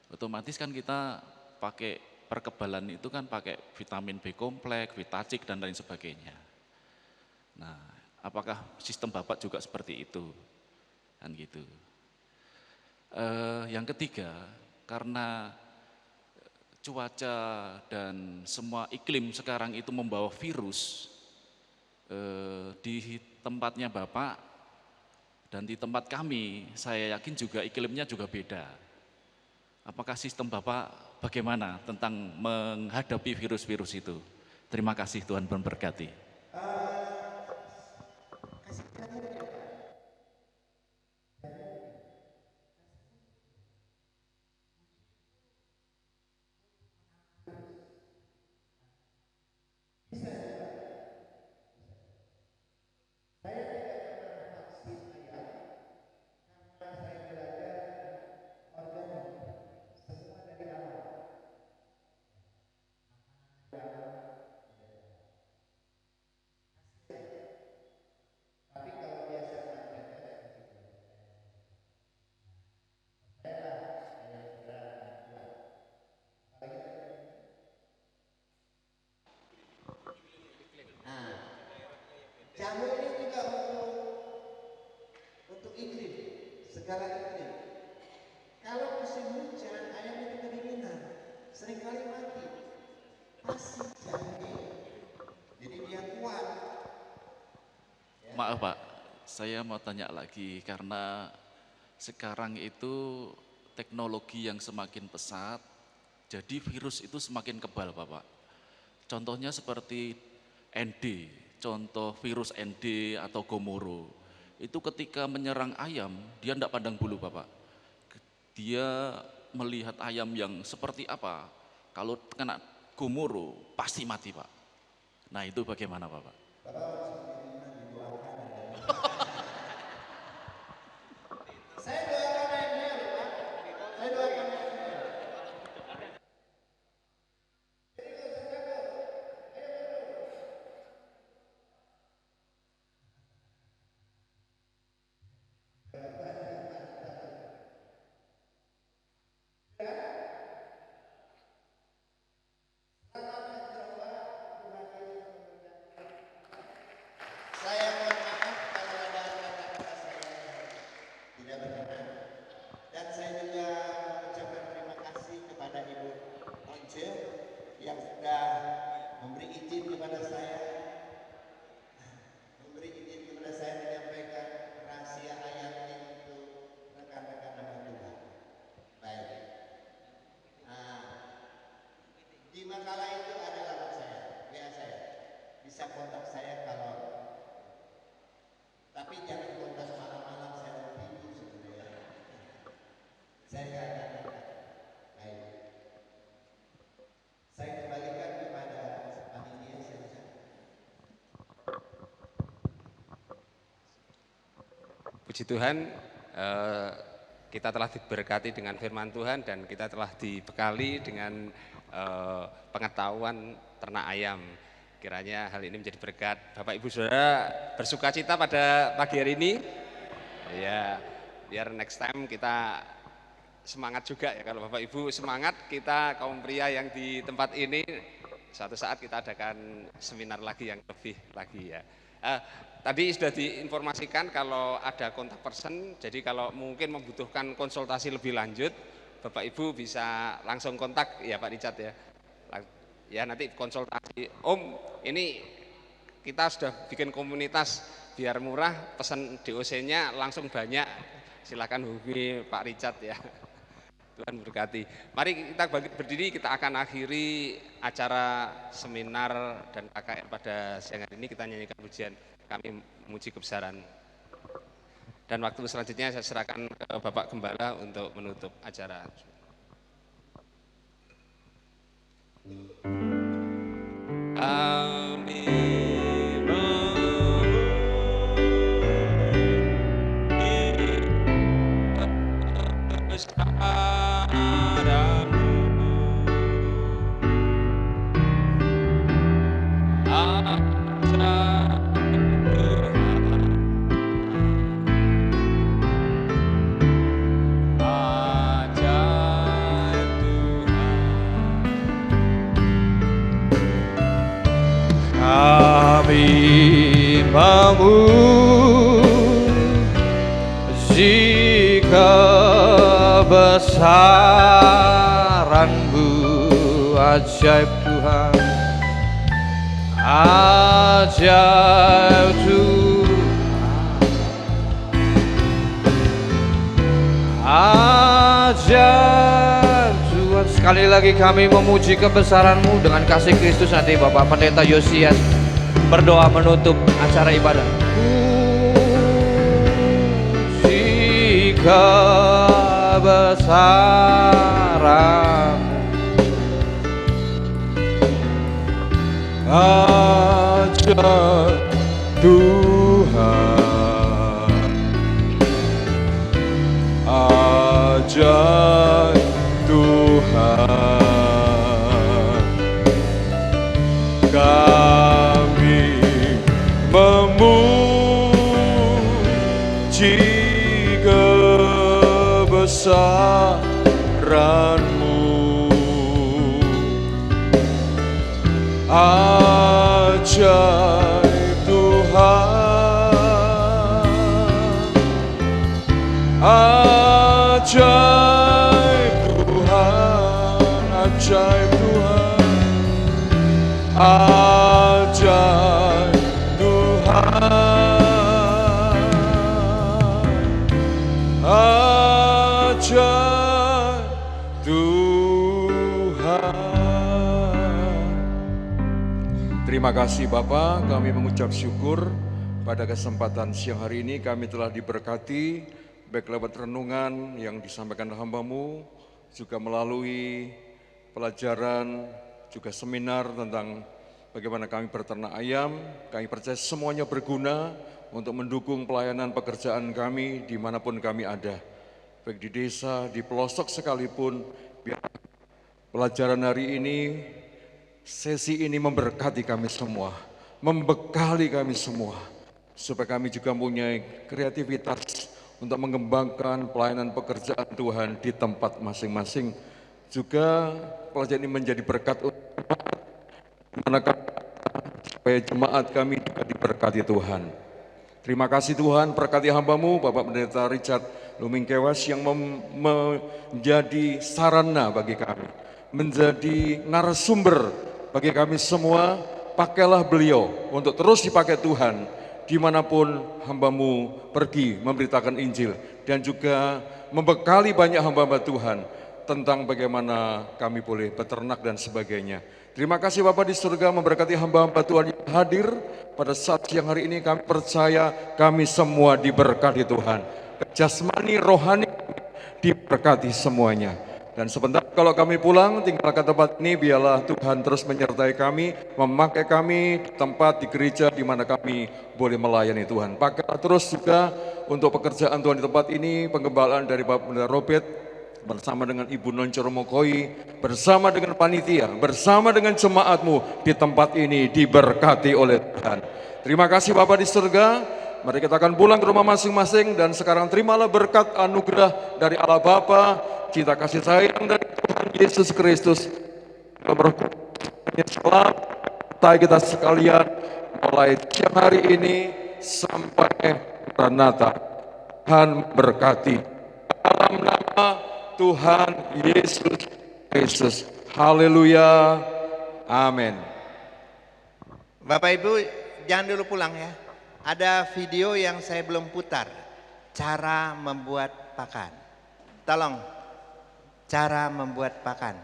otomatis kan kita pakai perkebalan itu kan pakai vitamin B kompleks, vitacik dan lain sebagainya. Nah, apakah sistem Bapak juga seperti itu? Kan gitu. Yang ketiga, karena cuaca dan semua iklim sekarang itu membawa virus, di tempatnya Bapak dan di tempat kami, saya yakin juga iklimnya juga beda. Apakah sistem Bapak bagaimana tentang menghadapi virus-virus itu? Terima kasih, Tuhan memberkati. Jamu ini juga untuk iklim, segala iklim. Kalau musim hujan, ayam itu kedinginan, seringkali mati. Kasih jamu, jadi dia kuat. Maaf Pak, saya mau tanya lagi karena sekarang itu teknologi yang semakin pesat, jadi virus itu semakin kebal Bapak. Contohnya seperti ND, contoh virus ND atau Gomoro. Itu ketika menyerang ayam, dia tidak pandang bulu Bapak. Dia melihat ayam yang seperti apa, kalau kena Gomoro pasti mati Pak. Nah itu bagaimana Bapak? Saya doakan dia, Pak. Saya doakan dia. Saya mohon maaf kalau ada kata-kata saya tidak berkenan. Dan saya juga mengucapkan terima kasih kepada Ibu Once yang sudah memberi izin kepada saya menyampaikan rahasia ayam ini untuk rekan-rekan nama Tuhan. Baik. Nah, di makalah itu ada alamat saya, WA saya. Bisa kontak saya kalau, tapi jangan kontak malam-malam, saya mau tidur sebenarnya. Saya nggak akan. Baik. Saya kembalikan kepada panitia saja. Puji Tuhan, kita telah diberkati dengan firman Tuhan dan kita telah dibekali dengan pengetahuan ternak ayam. Kiranya hal ini menjadi berkat. Bapak Ibu Saudara bersuka cita pada pagi hari ini. Ya, biar next time kita semangat juga ya. Kalau Bapak Ibu semangat, kita kaum pria yang di tempat ini suatu saat kita adakan seminar lagi yang lebih lagi ya. Tadi sudah diinformasikan kalau ada kontak person, jadi kalau mungkin membutuhkan konsultasi lebih lanjut, Bapak Ibu bisa langsung kontak ya Pak Richard ya. Ya nanti konsultasi, Om ini kita sudah bikin komunitas biar murah, pesan DOC-nya langsung banyak, silakan hubungi Pak Richard ya. Tuhan berkati. Mari kita berdiri, kita akan akhiri acara seminar dan KKR pada siang hari ini. Kita nyanyikan pujian Kami Memuji Kebesaran. Dan waktu selanjutnya saya serahkan ke Bapak Gembala untuk menutup acara. Kami Kami memuji kebesaran-Mu, ajaib Tuhan, ajaib Tuhan, ajaib Tuhan. Sekali lagi kami memuji kebesaran-Mu dengan kasih Kristus. Nanti Bapak Pendeta Yosias berdoa menutup acara ibadah. Puji kebesaran, ajaib Tuhan, ajaib Tuhan. Kami memuji kebesaran-Mu, ajaib Tuhan, ajaib Tuhan, ajaib Tuhan, ajaib Tuhan, ajaib Tuhan. Terima kasih Bapa, kami mengucap syukur pada kesempatan siang hari ini kami telah diberkati baik lewat renungan yang disampaikan hamba-Mu, juga melalui pelajaran, juga seminar tentang bagaimana kami berternak ayam. Kami percaya semuanya berguna untuk mendukung pelayanan pekerjaan kami dimanapun kami ada. Baik di desa, di pelosok sekalipun, biar pelajaran hari ini, sesi ini memberkati kami semua, membekali kami semua, supaya kami juga mempunyai kreativitas untuk mengembangkan pelayanan pekerjaan Tuhan di tempat masing-masing. Juga pelajaran ini menjadi berkat supaya jemaat kami juga diberkati Tuhan. Terima kasih Tuhan, berkati hamba-Mu Bapak Pendeta Richard Lumingkewas yang menjadi sarana bagi kami, menjadi narasumber bagi kami semua. Pakailah beliau untuk terus dipakai Tuhan dimanapun hamba-Mu pergi memberitakan Injil, dan juga membekali banyak hamba-hamba Tuhan tentang bagaimana kami boleh beternak dan sebagainya. Terima kasih Bapa di surga, memberkati hamba-hamba Tuhan yang hadir pada saat siang hari ini. Kami percaya kami semua diberkati Tuhan, jasmani rohani diberkati semuanya. Dan sebentar kalau kami pulang tinggalkan tempat ini, biarlah Tuhan terus menyertai kami, memakai kami di tempat di gereja di mana kami boleh melayani Tuhan. Pakailah terus juga untuk pekerjaan Tuhan di tempat ini, penggembalaan dari Bapak Pendeta Robert bersama dengan Ibu Noncor Mokoi, bersama dengan panitia, bersama dengan jemaat-Mu di tempat ini diberkati oleh Tuhan. Terima kasih Bapa di surga. Mari kita akan pulang ke rumah masing-masing, dan sekarang terimalah berkat anugerah dari Allah Bapa, cinta kasih sayang dari Tuhan Yesus Kristus, selamat kita sekalian mulai siang hari ini sampai Maranatha. Tuhan berkati dalam nama Tuhan Yesus Kristus. Haleluya. Amin. Bapak Ibu jangan dulu pulang ya. Ada video yang saya belum putar, cara membuat pakan. Tolong, cara membuat pakan.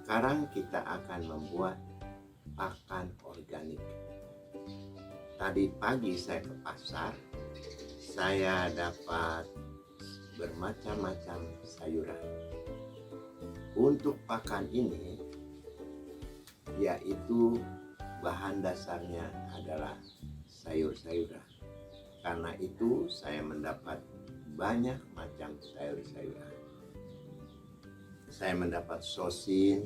Sekarang kita akan membuat pakan organik. Tadi pagi saya ke pasar, saya dapat bermacam-macam sayuran. Untuk pakan ini, yaitu bahan dasarnya adalah sayur-sayuran. Karena itu saya mendapat banyak macam sayur-sayuran. Saya mendapat sosin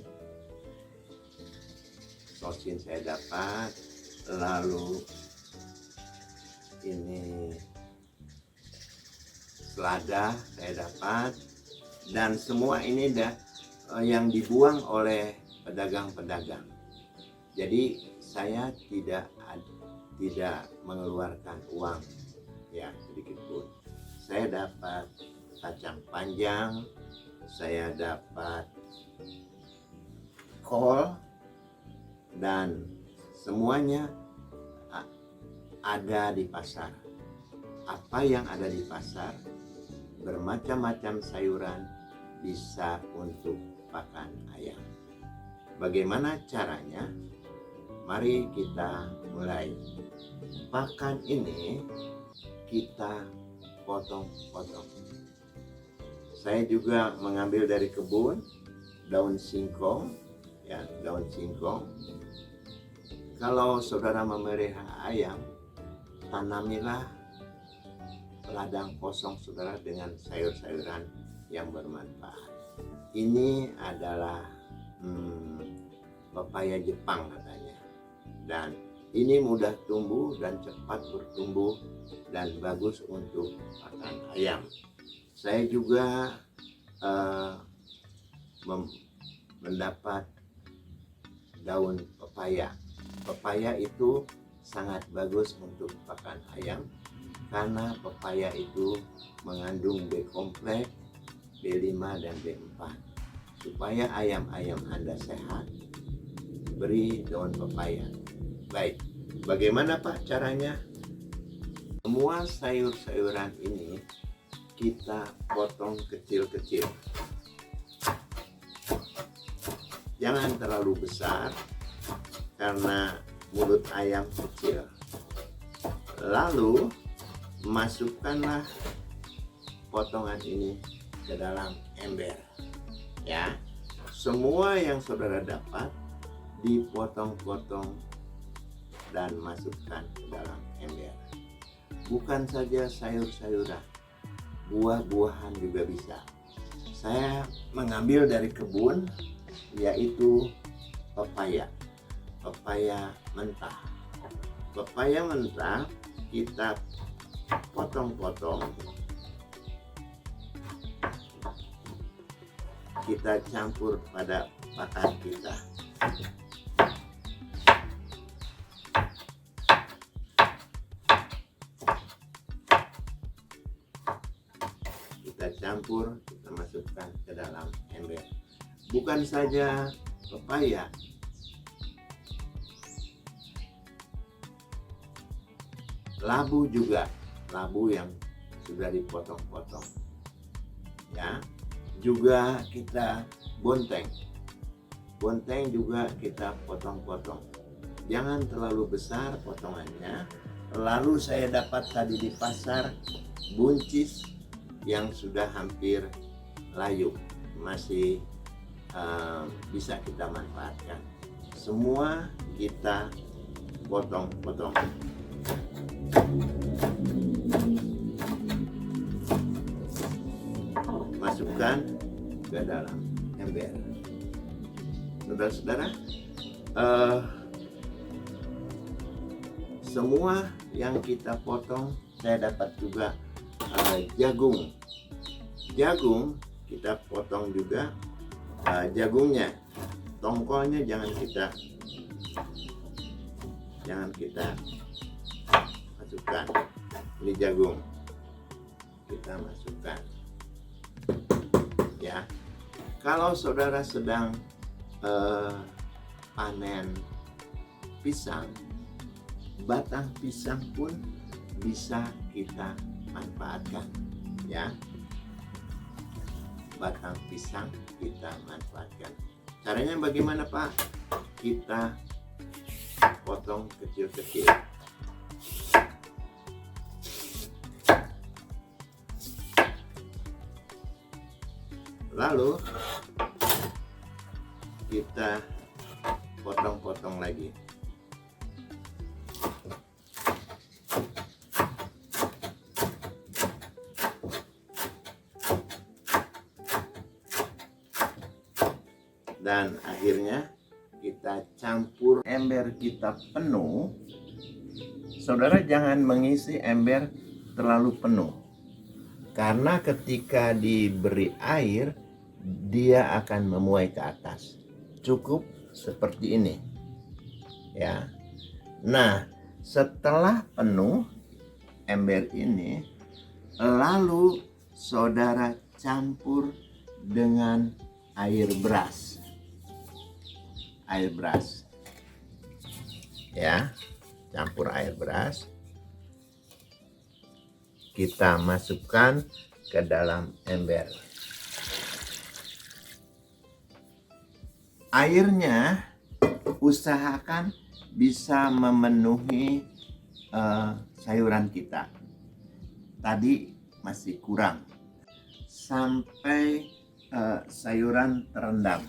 saya dapat, lalu ini selada saya dapat, dan semua ini yang dibuang oleh pedagang-pedagang. Jadi saya tidak mengeluarkan uang ya sedikit pun. Saya dapat kacang panjang, saya dapat kol, dan semuanya ada di pasar. Apa yang ada di pasar, bermacam-macam sayuran, bisa untuk pakan ayam. Bagaimana caranya? Mari kita mulai. Pakan ini kita potong-potong. Saya juga mengambil dari kebun daun singkong, ya, daun singkong. Kalau saudara memelihara ayam, tanamilah ladang kosong saudara dengan sayur-sayuran yang bermanfaat. Ini adalah pepaya Jepang katanya, dan ini mudah tumbuh dan cepat bertumbuh dan bagus untuk pakan ayam. Saya juga mendapat daun pepaya. Pepaya itu sangat bagus untuk pakan ayam karena pepaya itu mengandung B kompleks, B5 dan B4. Supaya ayam-ayam Anda sehat, beri daun pepaya. Baik, bagaimana Pak caranya? Semua sayur-sayuran ini kita potong kecil-kecil. Jangan terlalu besar karena mulut ayam kecil. Lalu masukkanlah potongan ini ke dalam ember. Ya, semua yang saudara dapat dipotong-potong dan masukkan ke dalam ember. Bukan saja sayur-sayuran, buah-buahan juga bisa. Saya mengambil dari kebun, yaitu pepaya mentah. Pepaya mentah kita potong-potong, kita campur pada pakan kita. Kita campur, kita masukkan ke dalam ember. Bukan saja pepaya, labu juga, labu yang sudah dipotong-potong. Ya, juga kita bonteng juga kita potong-potong. Jangan terlalu besar potongannya. Lalu saya dapat tadi di pasar buncis yang sudah hampir layu, masih bisa kita manfaatkan. Semua kita potong-potong. Masukkan ke dalam ember. Saudara-saudara, semua yang kita potong, saya dapat juga jagung. Jagung kita potong juga. Jagungnya, tongkolnya jangan kita masukkan. Ini jagung kita masukkan. Ya, kalau saudara sedang panen pisang, batang pisang pun bisa kita manfaatkan. Ya, batang pisang kita manfaatkan. Caranya bagaimana, Pak? Kita potong kecil-kecil. Lalu kita potong-potong lagi. Dan akhirnya kita campur. Ember kita penuh. Saudara jangan mengisi ember terlalu penuh. Karena ketika diberi air, dia akan memuai ke atas. Cukup seperti ini. Ya. Nah, setelah penuh ember ini, lalu saudara campur dengan air beras. Air beras. Ya, campur air beras. Kita masukkan ke dalam ember. Airnya usahakan bisa memenuhi sayuran kita. Tadi masih kurang. Sampai sayuran terendam.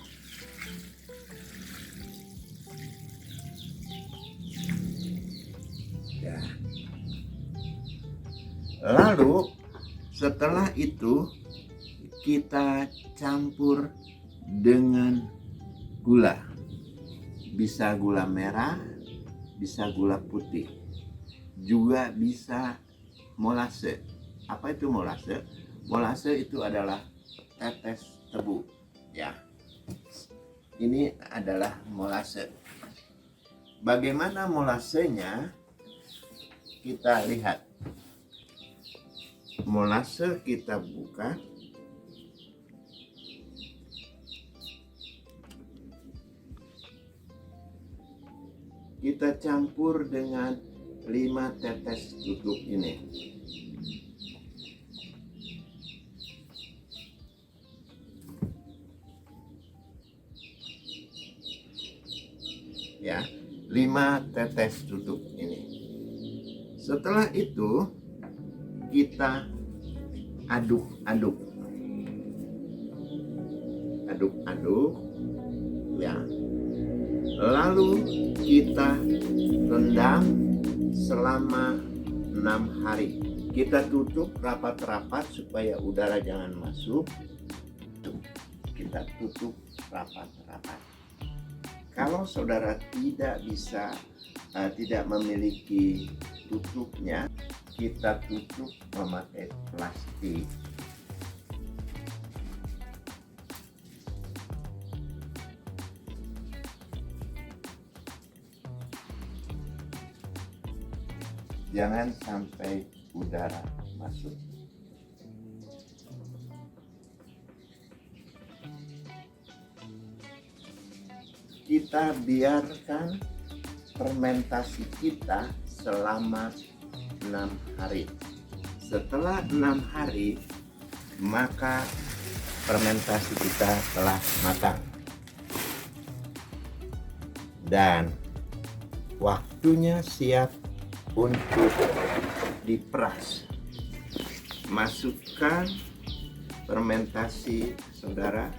Ya. Lalu setelah itu kita campur dengan gula. Bisa gula merah, bisa gula putih. Juga bisa molase. Apa itu molase? Molase itu adalah tetes tebu. Ya. Ini adalah molase. Bagaimana molasenya? Kita lihat. Molase kita buka. Kita campur dengan 5 tetes tutup ini. Ya, 5 tetes tutup ini. Setelah itu kita aduk-aduk. Aduk-aduk. Ya. Lalu kita rendam selama 6 hari. Kita tutup rapat-rapat supaya udara jangan masuk. Kita tutup rapat-rapat. Kalau saudara tidak bisa, tidak memiliki tutupnya, kita tutup memakai plastik. Jangan sampai udara masuk. Kita biarkan fermentasi kita selama 6 hari. Setelah 6 hari, maka fermentasi kita telah matang. Dan waktunya siap untuk diperas. Masukkan fermentasi saudara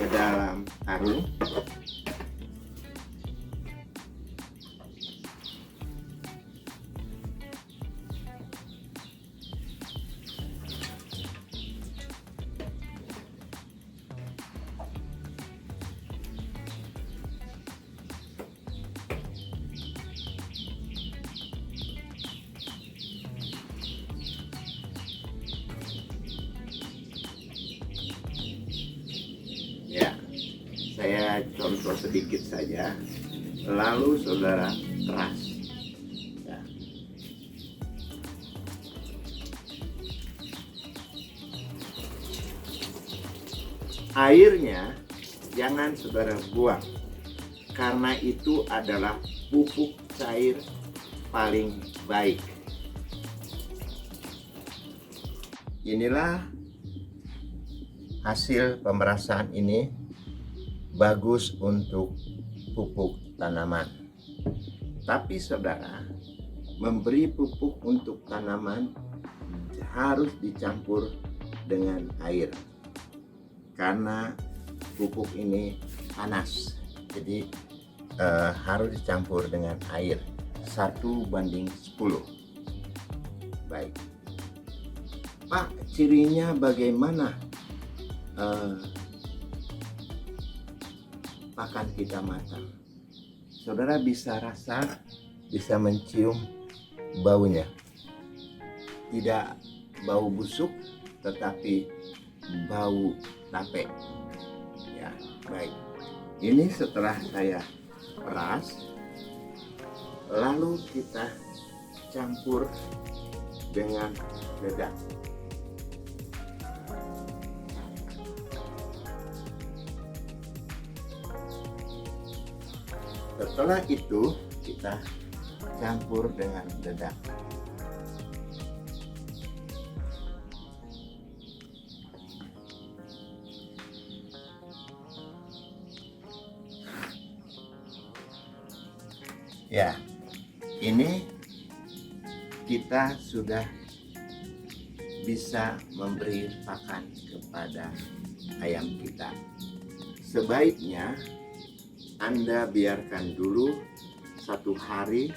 ke dalam karung. Saya contoh sedikit saja, lalu saudara peras. Ya. Airnya jangan saudara buang, karena itu adalah pupuk cair paling baik. Inilah hasil pemerasan ini. bagus untuk pupuk tanaman. Tapi saudara, memberi pupuk untuk tanaman harus dicampur dengan air. Karena pupuk ini panas, jadi harus dicampur dengan air 1:10. Baik. Pak, cirinya bagaimana pakan kita matang? Saudara bisa rasa, bisa mencium baunya. Tidak bau busuk, tetapi bau tape. Ya, baik. Ini setelah saya peras, lalu kita campur dengan dedak. Setelah itu kita campur dengan dedak. Ya, ini kita sudah bisa memberi pakan kepada ayam kita. Sebaiknya Anda biarkan dulu 1 hari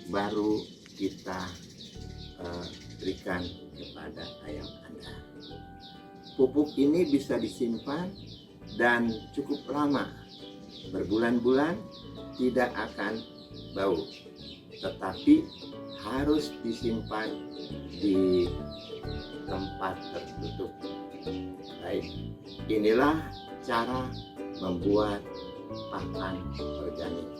baru kita berikan kepada ayam Anda. Pupuk ini bisa disimpan dan cukup lama, berbulan-bulan tidak akan bau, tetapi harus disimpan di tempat tertutup. Baik, inilah cara membuat pakan organik.